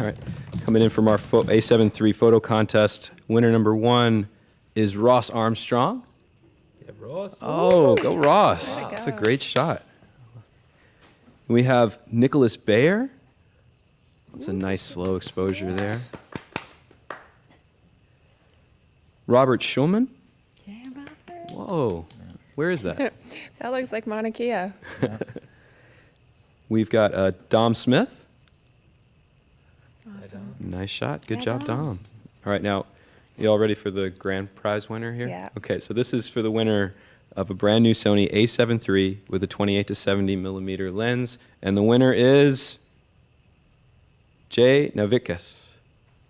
right. Coming in from our A7 III photo contest, winner number 1 is Ross Armstrong. Yeah, Ross. Oh, go Ross. There we That's a go. great shot. We have Nicholas Bayer. That's a nice slow exposure there. Robert Schulman. Yeah, Robert. Whoa. Where is that? That looks like Mauna Kea. We've got Dom Smith. Awesome. Nice shot. Good Yeah, job, Dom. Dom. All right, now, you all ready for the grand prize winner here? Yeah. Okay, so this is for the winner of a brand new Sony A7 III with a 28 to 70 millimeter lens, and the winner is Jay Navikas.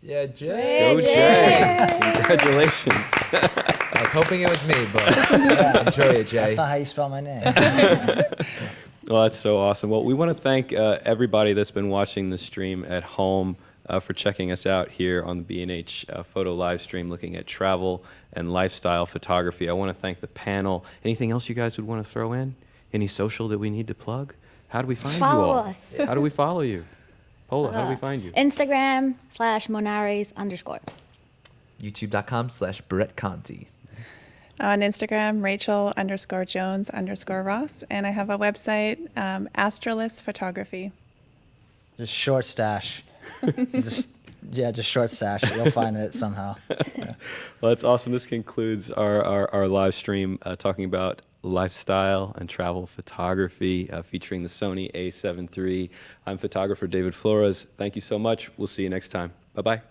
Yeah, Jay. Go Jay! Congratulations. I was hoping it was me, but enjoy it, Jay. That's not how you spell my name. Well, that's so awesome. Well, we want to thank everybody that's been watching the stream at home for checking us out here on the B&H Photo live stream looking at travel and lifestyle photography. I want to thank the panel. Anything else you guys would want to throw in? Any social that we need to plug? How do we find you all? Follow us. How do we follow you? Pola, how do we find you? Instagram/Monares_. YouTube.com/Brett Conti. On Instagram, Rachel_Jones_Ross. And I have a website, Astralis Photography. Just short stash. Just Yeah, just short sash. You'll find it somehow. Yeah. Well, that's awesome. This concludes our live stream talking about lifestyle and travel photography featuring the Sony A7 III. I'm photographer David Flores. Thank you so much. We'll see you next time. Bye-bye.